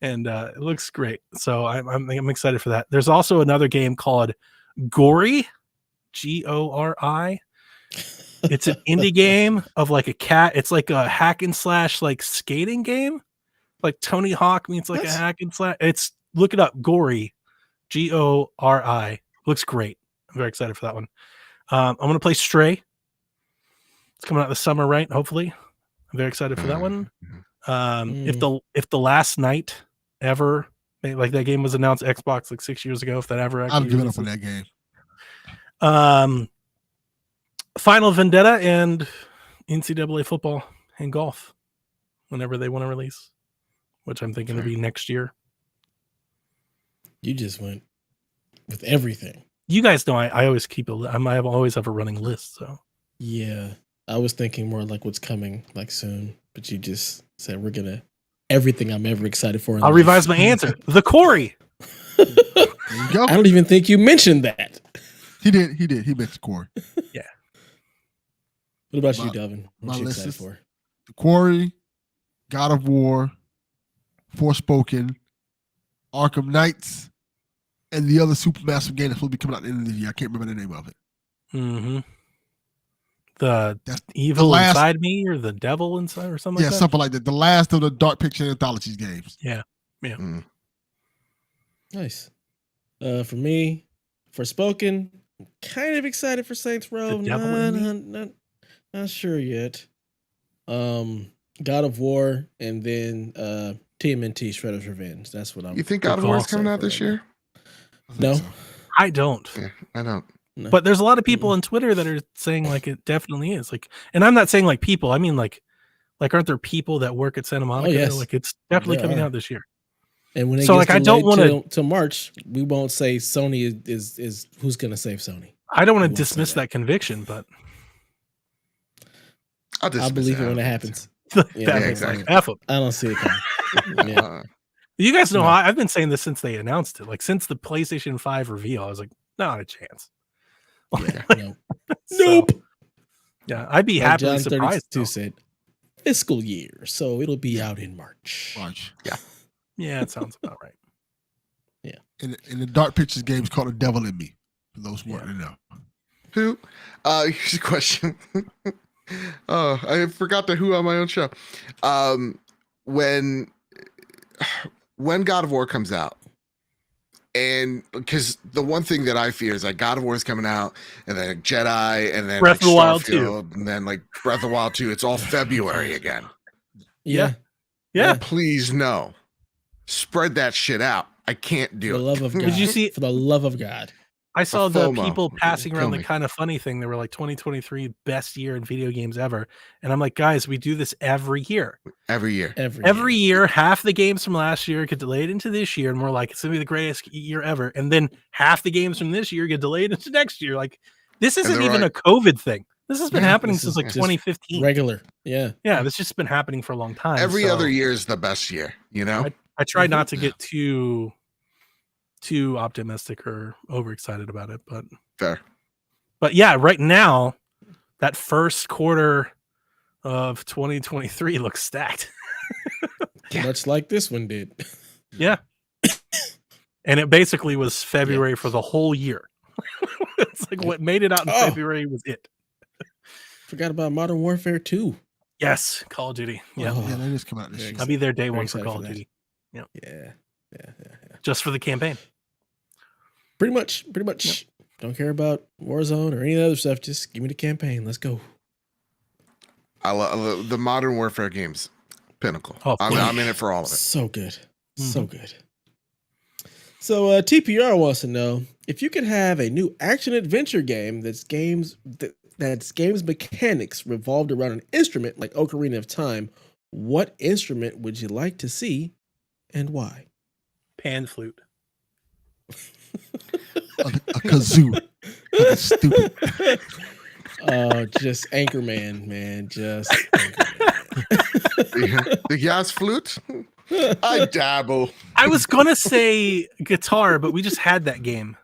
And it looks great. So I'm excited for that. There's also another game called Gori, Gori. It's an indie game of like a cat. It's like a hack and slash like skating game. Like Tony Hawk means like a hack and slash. Look it up. Gori, Gori. Looks great. I'm very excited for that one. I'm going to play Stray. It's coming out this summer, right? Hopefully. I'm very excited for that one. If the last night ever, like that game was announced Xbox like 6 years ago, if that ever actually I've given up on that game. Final Vendetta and NCAA football and golf whenever they want to release, which I'm thinking to be next year. You just went with everything. You guys know I always keep I always have a running list. So yeah, I was thinking more like what's coming like soon, but you just said we're gonna everything I'm ever excited for. I'll revise my answer. The Corey. There you go. I don't even think you mentioned that. He did. He mentioned Corey. Yeah. What about you, Delvin? What you excited for? The Quarry, God of War, Forspoken, Arkham Knights, and the other Supermassive game that's supposed to be coming out at the end of the year. I can't remember the name of it. Mm-hmm. That's evil inside me, or the devil inside, or something like that? Yeah, something like that. The last of the Dark Picture Anthologies games. Yeah. Nice. For me, Forspoken, I'm kind of excited for Saints Row. Not sure yet. God of War, and then TMNT Shredder's Revenge. That's what I'm. You think God of War is coming out this year? No, I don't. Yeah, I don't. No. But there's a lot of people on Twitter that are saying like it definitely is. Like, and I'm not saying like people. I mean like aren't there people that work at Santa Monica? Oh, yes. Like, it's definitely coming out this year. And when it so gets like I don't want to March, we won't say Sony is who's going to save Sony. I don't want to dismiss that conviction, but I'll believe it when it happens. Exactly. I don't see it coming. You guys know I've been saying this since they announced it. Like, since the PlayStation 5 reveal, I was like, not a chance. Nope. Yeah, I'd be happily surprised. John 32 said fiscal year, so it'll be out in March. Yeah, it sounds about right. Yeah. And the Dark Pictures game is called The Devil in Me. For those who want to know. Who? Here's a question. Oh, I forgot to who on my own show. When God of War comes out, and because the one thing that I fear is like God of War is coming out, and then Jedi, and then Breath of the Wild 2, and then like Breath of the Wild 2. It's all February again. Yeah. Please no, spread that shit out. I can't do it. For the love of God. Did you see? For the love of God. I saw the people passing around the kind of funny thing. They were like 2023 best year in video games ever. And I'm like, guys, we do this every year. Every year, half the games from last year get delayed into this year. And we're like, it's going to be the greatest year ever. And then half the games from this year get delayed into next year. Like, this isn't even a COVID thing. This has been happening since like 2015. Regular. Yeah. Yeah. This just been happening for a long time. Every other year is the best year, you know? I try not to get too optimistic or overexcited about it, but fair. But yeah, right now, that first quarter of 2023 looks stacked. Much like this one did. Yeah. And it basically was February for the whole year. It's like what made it out in February was it. Forgot about Modern Warfare 2. Yes, Call of Duty. Yeah. Yeah, they just come out this year. I'll be there day Very one for excited Call for of that. Duty. Yeah. Just for the campaign. Pretty much. Yep. Don't care about Warzone or any of the other stuff. Just give me the campaign. Let's go. I love the Modern Warfare games. Pinnacle. Oh, I'm in it for all of it. So good. So good. So TPR wants to know if you could have a new action adventure game that's games mechanics revolved around an instrument like Ocarina of Time, what instrument would you like to see and why? Pan flute. A kazoo. Fucking stupid. Just Anchorman, man. Just Anchorman. The gas flute. I dabble. I was gonna say guitar, but we just had that game.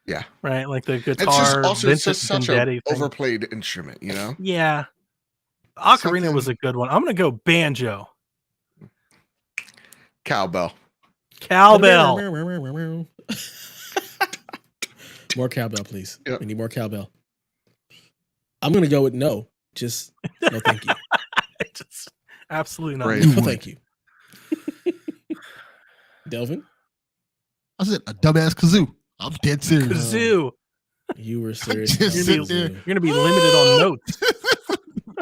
Yeah. Right? Like the guitar. It's just also Vincent such an Vendetti thing. overplayed instrument, you know? Yeah. Ocarina Something- was a good one. I'm gonna go banjo. Cowbell. Cowbell. More cowbell, please. Yep. We need more cowbell. I'm gonna go with no. Just no, thank you. Just absolutely not. Great. No, thank you. Delvin, I said a dumbass kazoo. I'm dead serious. Kazoo. you were serious. just about sit there. Kazoo. You're gonna be limited on notes.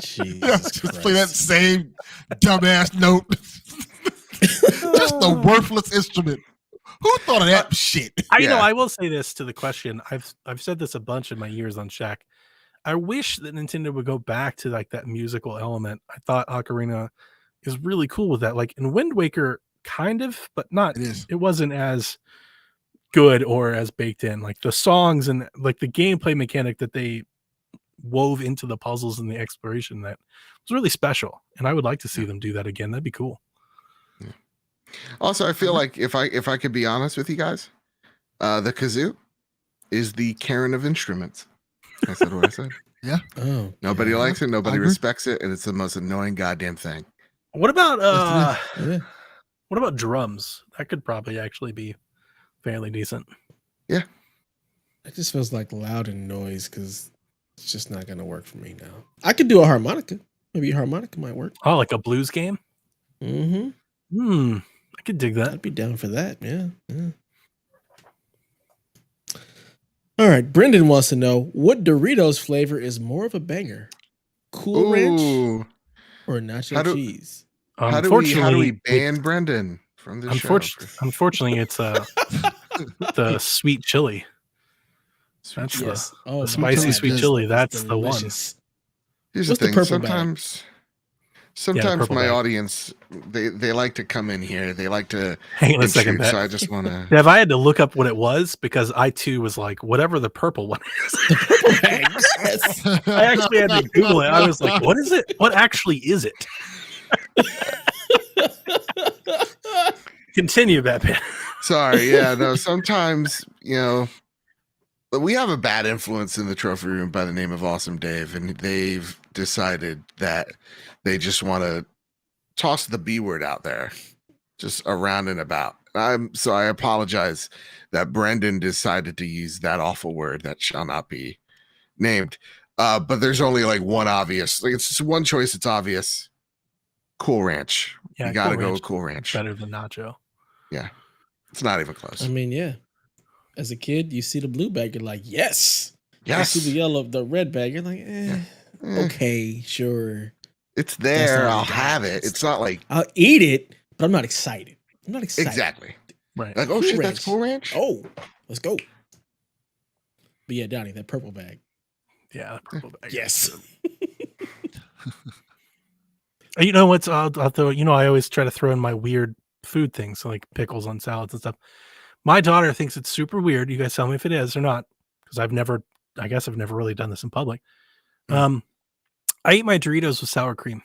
Jesus Just play that Christ. same dumbass note. Just a worthless instrument. Who thought of that shit? I know. Yeah. I will say this to the question. I've said this a bunch in my years on Shaq. I wish that Nintendo would go back to like that musical element. I thought Ocarina is really cool with that. Like in Wind Waker, kind of, but not. It is. It wasn't as good or as baked in. Like the songs and like the gameplay mechanic that they wove into the puzzles and the exploration that was really special. And I would like to see them do that again. That'd be cool. Also, I feel like if I could be honest with you guys, the kazoo is the Karen of instruments. I said what I said. Oh, Nobody Yeah. likes it, nobody I agree. respects it, and it's the most annoying goddamn thing. What about yeah. what about drums? That could probably actually be fairly decent. It just feels like loud and noise because it's just not gonna work for me now. I could do a harmonica. Maybe a harmonica might work. Oh, like a blues game? Mm-hmm. I could dig that. I'd be down for that. Yeah. All right. Brendan wants to know what Doritos flavor is more of a banger, Cool Ranch Ooh, or nacho How do- cheese? how do we ban Brendan from this show? Unfortunately, it's the sweet chili. That's Yes. the Oh, my spicy God, sweet yes, chili. that's That's the one. delicious. Here's What's the the thing. purple bag? Sometimes purple my bag. audience they like to come in here. They like to Hang on a second, intrude, so I Pat. just want to. Dev, I had to look up what it was because I too was like, whatever the purple one is. Purple bag. Yes. I actually had to Google it. I was like, what is it? What actually is it? Continue, Batman. Sorry, yeah, no. Sometimes we have a bad influence in the trophy room by the name of Awesome Dave, and they've decided that they just want to toss the B word out there, just around and about. So I apologize that Brendan decided to use that awful word that shall not be named. But there's only like one obvious. Like it's just one choice. It's obvious. Cool Ranch. Yeah, You got to Cool go Ranch with Cool Ranch. Better than Nacho. Yeah, it's not even close. I mean, yeah. As a kid, you see the blue bag, you're like, yes. Yes, You see the red bag, you're like, Eh, okay, sure. it's That's there. all I'll you got. have it. It's not like I'll eat it, but I'm not excited. I'm not excited. exactly Right. like, oh Cool shit, Ranch. that's Cool Ranch. Oh, let's go. But yeah, Donnie, that purple bag. Yeah. Purple bag. Yes. You know what's I'll throw, I always try to throw in my weird food things, so like pickles on salads and stuff. My daughter thinks it's super weird. You guys tell me if it is or not, because I guess I've never really done this in public. I eat my Doritos with sour cream.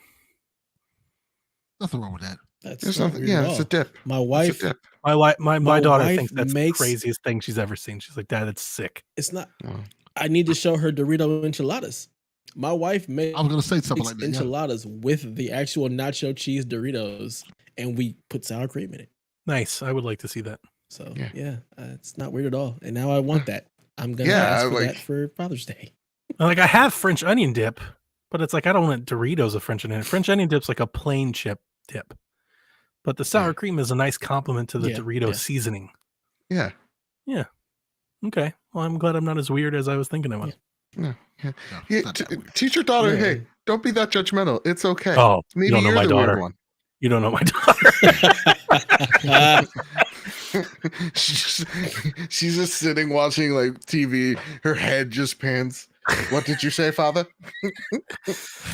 Nothing wrong with that. That's There's not nothing. weird Yeah, at it's all. a dip. My It's wife, a dip. My My daughter wife thinks that's makes- the craziest thing she's ever seen. She's like, Dad, that's sick. it's not. Oh. I need to show her Dorito enchiladas. My wife makes I was gonna say something like that. Yeah. enchiladas with the actual nacho cheese Doritos, and we put sour cream in it. Nice. I would like to see that. So Yeah. yeah, it's not weird at all. And now I want that. I'm gonna Yeah, ask for like- that for Father's Day. Like I have French onion dip, but it's like I don't want Doritos of French onion. French onion dip's like a plain chip dip, but the sour Yeah. cream is a nice complement to the Yeah, Dorito yeah. seasoning. Yeah. Okay, well I'm glad I'm not as weird as I was thinking I was. No, Yeah, it's not that weird. teach your daughter, Yeah. hey, don't be that judgmental. It's okay. Oh, Maybe you don't know you're my the weird daughter. one. You don't know my daughter. she's just sitting watching like TV. Her head just pans. What did you say, Father?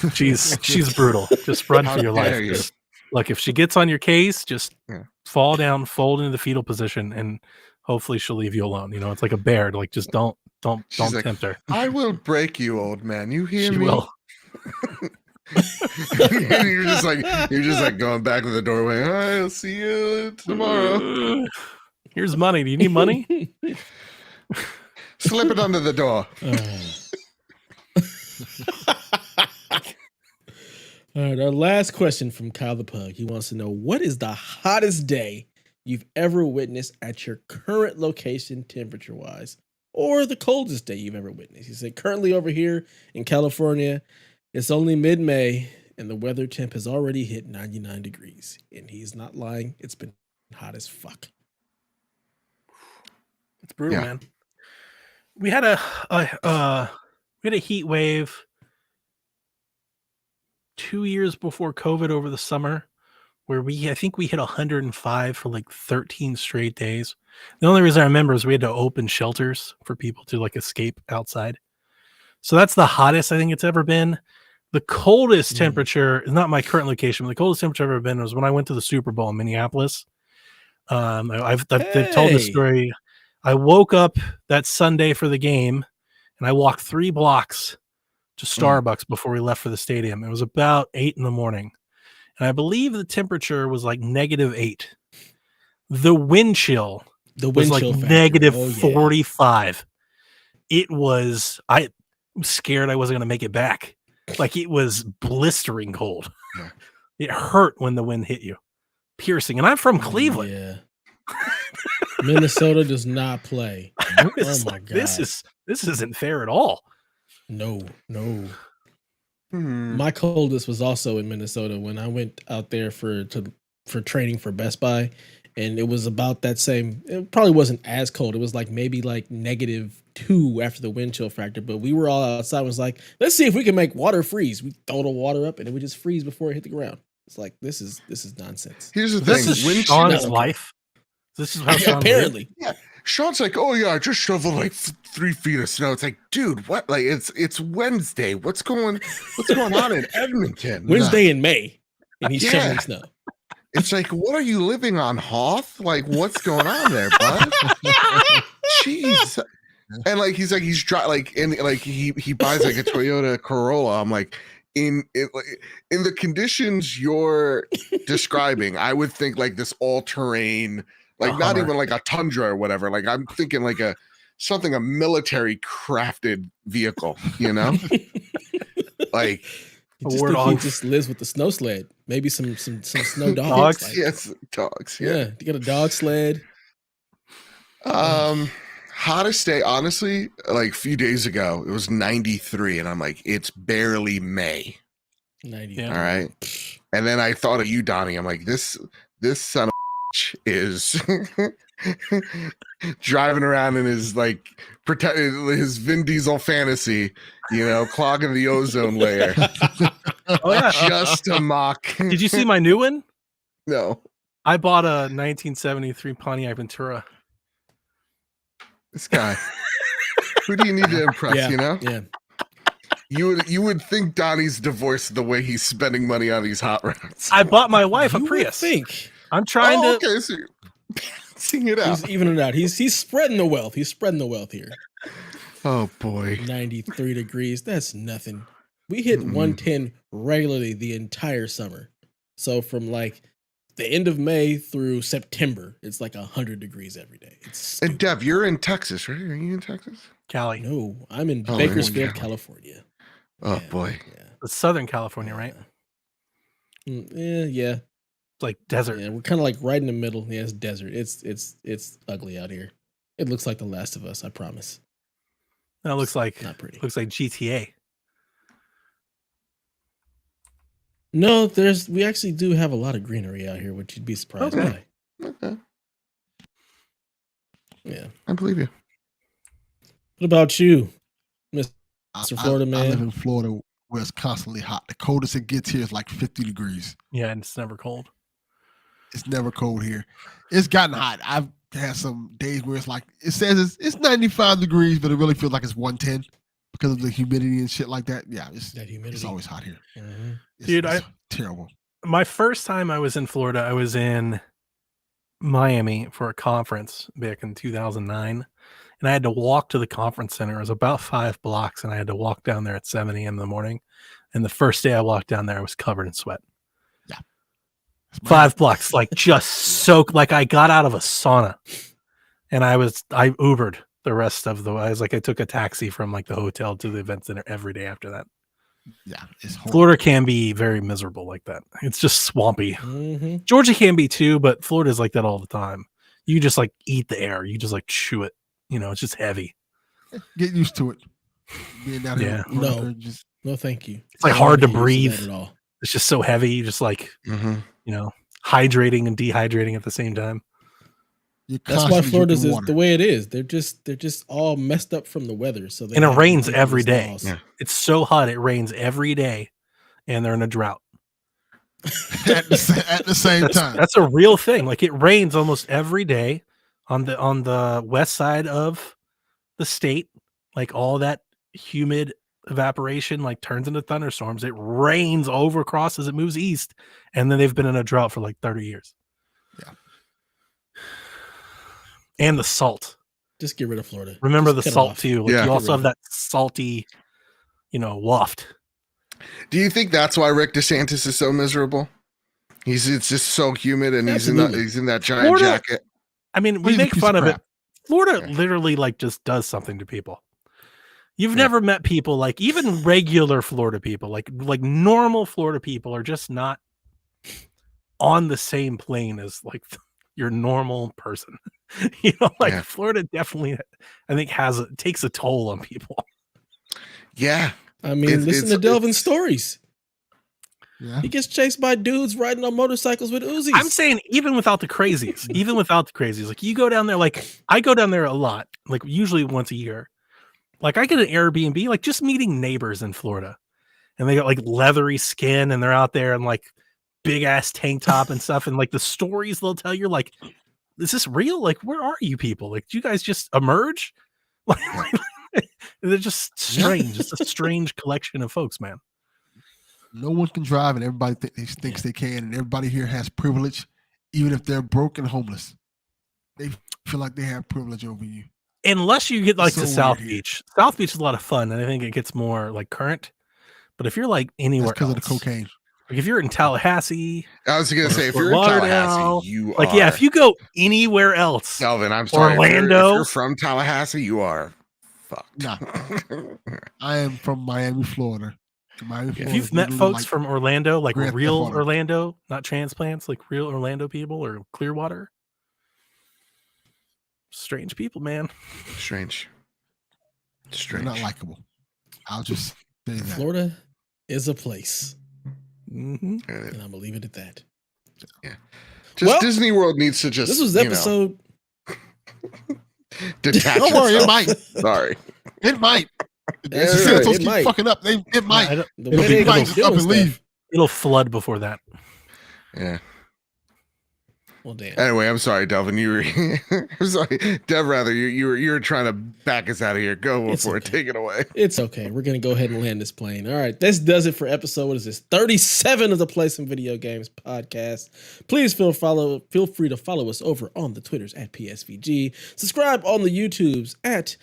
she's brutal. Just run How for your life. dare you. Just, look, if she gets on your case, just Yeah. fall down, fold into the fetal position, and hopefully she'll leave you alone. You know, it's like a bear. Like just don't She's like, tempt her. I will break you, old man. You hear She me? will. And you're just like going back to the doorway. I'll see you tomorrow. Here's money. Do you need money? Slip it under the door. All right, our last question from Kyle the Pug. He wants to know, what is the hottest day you've ever witnessed at your current location, temperature-wise, or the coldest day you've ever witnessed? He said, currently over here in California, it's only mid-May, and the weather temp has already hit 99 degrees. And he's not lying. It's been hot as fuck. It's brutal, Yeah. man. We had a heat wave 2 years before COVID over the summer, where I think we hit 105 for like 13 straight days. The only reason I remember is we had to open shelters for people to like escape outside. So that's the hottest I think it's ever been. The coldest temperature is not my current location, but the coldest temperature I've ever been was when I went to the Super Bowl in Minneapolis. I've told this Hey. story. I woke up that Sunday for the game, and I walked 3 blocks to Starbucks before we left for the stadium. It was about 8 in the morning, and I believe the temperature was like -8. The wind chill The was wind like chill factor. negative Oh, yeah. 45. It was, I was scared I wasn't going to make it back. Like it was blistering cold. Yeah. It hurt when the wind hit you, piercing. And I'm from Cleveland. Yeah. Minnesota does not play. It's my like, God. this isn't fair at all. No. Hmm. My coldest was also in Minnesota when I went out there for training for Best Buy, and it was about that same. It probably wasn't as cold. It was like maybe like -2 after the wind chill factor. But we were all outside. Was like, let's see if we can make water freeze. We throw the water up, and it would just freeze before it hit the ground. It's like this is nonsense. Here's the This thing. is Wind Sean's chill- life. This is how Sean Apparently, Sean's like, oh yeah, I just shoveled like 3 feet of snow. It's like, dude, what? Like, it's Wednesday. What's going on in Edmonton? Wednesday in May, and he's Yeah. shoveling snow. It's like, what are you living on, Hoth? Like, what's going on there, bud? Jeez. And like, he's he buys like a Toyota Corolla. I'm like, in the conditions you're describing, I would think like this all-terrain, like A not Hummer. even like a Tundra or whatever. Like I'm thinking like a military crafted vehicle, you know? Like He just, Ward think he off. just lives with the snow sled. Maybe some snow dogs. Dogs? Like, yes, dogs. yeah, you got a dog sled. Hottest day, honestly, like a few days ago, it was 93, and I'm like, it's barely May. 90. Yeah. All right. And then I thought of you, Donnie. I'm like, this son of a bitch is driving around in his like his Vin Diesel fantasy, clogging the ozone layer Oh yeah. just to mock. Did you see my new one? No, I bought a 1973 Pontiac Ventura. this guy. Who do you need to impress? Yeah, yeah. You would think Donnie's divorced the way he's spending money on these hot rods. I bought my wife a You would Prius. think I'm trying to. Okay, so you're balancing it out. he's evening it out. He's spreading the wealth. He's spreading the wealth here. Oh boy. 93 degrees. That's nothing. We hit Mm-mm. 110 regularly the entire summer. So from like the end of May through September, it's like 100 degrees every day. It's And stupid. Dev, you're in Texas, right? Are you in Texas? Cali. No, I'm in Oh, Bakersfield, yeah. California. Oh boy. Yeah. It's Southern California, right? Yeah. It's like desert. Yeah, we're kind of like right in the middle. Yeah, it's desert. It's ugly out here. It looks like The Last of Us, I promise. That looks like Not pretty. Looks like GTA. No, we actually do have a lot of greenery out here, which you'd be surprised by. Okay. Yeah. I believe you. What about you, Mr. Florida I man? live in Florida where it's constantly hot. The coldest it gets here is like 50 degrees. Yeah, and it's never cold. It's never cold here. It's gotten hot. I've had some days where it's like it says it's 95 degrees, but it really feels like it's 110 because of the humidity and shit like that. Yeah, That humidity. it's always hot here. Mm-hmm. Dude, it's terrible. My first time I was in Florida, I was in Miami for a conference back in 2009. And I had to walk to the conference center. It was about 5 blocks, and I had to walk down there at 7 a.m. in the morning. And the first day I walked down there, I was covered in sweat. Yeah. 5 blocks, like just soaked, like I got out of a sauna. And I Ubered the rest of I took a taxi from like the hotel to the event center every day after that. Yeah, it's horrible. Florida can be very miserable like that. It's just swampy. Mm-hmm. Georgia can be too, but Florida's like that all the time. You just like eat the air. You just like chew it. You know, it's just heavy. Get used to it. Being down here. No, thank you. It's like hard to Not breathe. used to that at all. It's just so heavy. You just like, Mm-hmm. you know, hydrating and dehydrating at the same time. That's why Florida's is the way it is. They're just all messed up from the weather. So and it rains every day. Yeah. It's so hot. It rains every day, and they're in a drought at the same time. That's a real thing. Like it rains almost every day on the west side of the state. Like all that humid evaporation like turns into thunderstorms. It rains over across as it moves east, and then they've been in a drought for like 30 years. Yeah. And the salt. Just get rid of Florida. Remember Just the cut it salt off. too. Like Yeah. you also have that salty, waft. Do you think that's why Rick DeSantis is so miserable? It's just so humid, and Absolutely. he's in that giant Florida- jacket. I mean, we He's a make piece fun of of it. crap. Florida Yeah. literally like just does something to people. You've Yeah. never met people like even regular Florida people, like normal Florida people are just not on the same plane as like your normal person. Yeah. Florida definitely, I think, takes a toll on people. Yeah. I mean, listen to Delvin's stories. Yeah. He gets chased by dudes riding on motorcycles with Uzis. I'm saying even without the crazies, like you go down there, like I go down there a lot, like usually once a year. Like I get an Airbnb, like just meeting neighbors in Florida, and they got like leathery skin, and they're out there in like big ass tank top and stuff, and like the stories they'll tell you, like, is this real? Like, where are you people? Like, do you guys just emerge? Like, they're just strange. Just a strange collection of folks, man. No one can drive, and everybody thinks they can, and everybody here has privilege, even if they're broke and homeless. They feel like they have privilege over you. Unless you get like So to South weird here. Beach. South Beach is a lot of fun, and I think it gets more like current. But if you're like anywhere That's because else, of the cocaine. like if you're in Tallahassee, I was gonna or say, if Fort you're in Lauderdale, Tallahassee, you like are. yeah, if you go anywhere else, Delvin, I'm sorry. Orlando? If you're from Tallahassee, you are fucked. Nah. I am from Miami, Florida. Miami, if Florida you've is met literally folks like from Orlando, like Grand Theft real Auto. Orlando, not transplants, like real Orlando people or Clearwater, strange people, man. Strange. they're Strange. not likable. I'll just say that. Florida is a place, Mm-hmm. and I'm gonna leave it at that. Just Well, Disney World needs to just. This was episode. Detach. Don't worry, it itself. might. Sorry. It might. Yeah, As you right, said, those it keep might. fucking up. It might. The It'll way be they might keep just up doing and leave. It'll flood before that. Yeah. Well, damn. Anyway, I'm sorry, Delvin. You were. I'm sorry, Dev. Rather, you were trying to back us out of here. Go It's for it. okay. Take it away. It's okay. We're gonna go ahead and land this plane. All right, this does it for episode. What is this? 37 of the Play Some Video Games podcast. Please feel free to follow us over on the Twitters at PSVG. Subscribe on the YouTubes at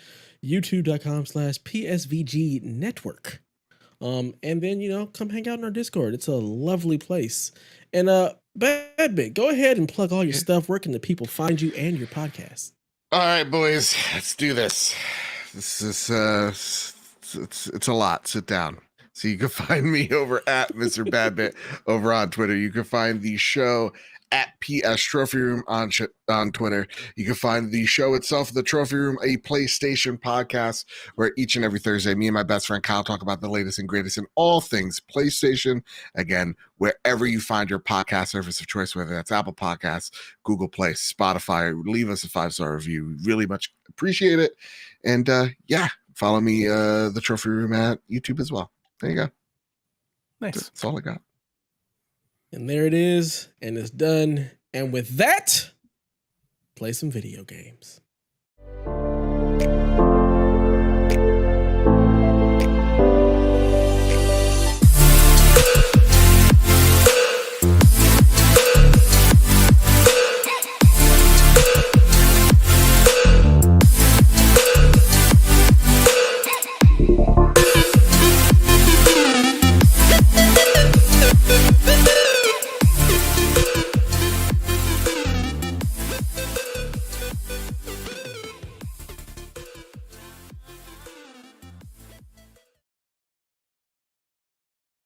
youtube.com/PSVG Network. And then come hang out in our Discord. It's a lovely place. And Bad Bit, go ahead and plug all your stuff. Where can the people find you and your podcast? All right, boys. Let's do this. This is it's a lot. Sit down. So you can find me over at Mr. Badbit over on Twitter. You can find the show at PS Trophy Room on Twitter. You can find the show itself, The Trophy Room, a PlayStation podcast, where each and every Thursday, me and my best friend Kyle talk about the latest and greatest in all things PlayStation. Again, wherever you find your podcast service of choice, whether that's Apple Podcasts, Google Play, Spotify, leave us a 5-star review. We really much appreciate it. And yeah, follow me, The Trophy Room, at YouTube as well. There you go. Nice. That's all I got. And there it is, and it's done. And with that, play some video games.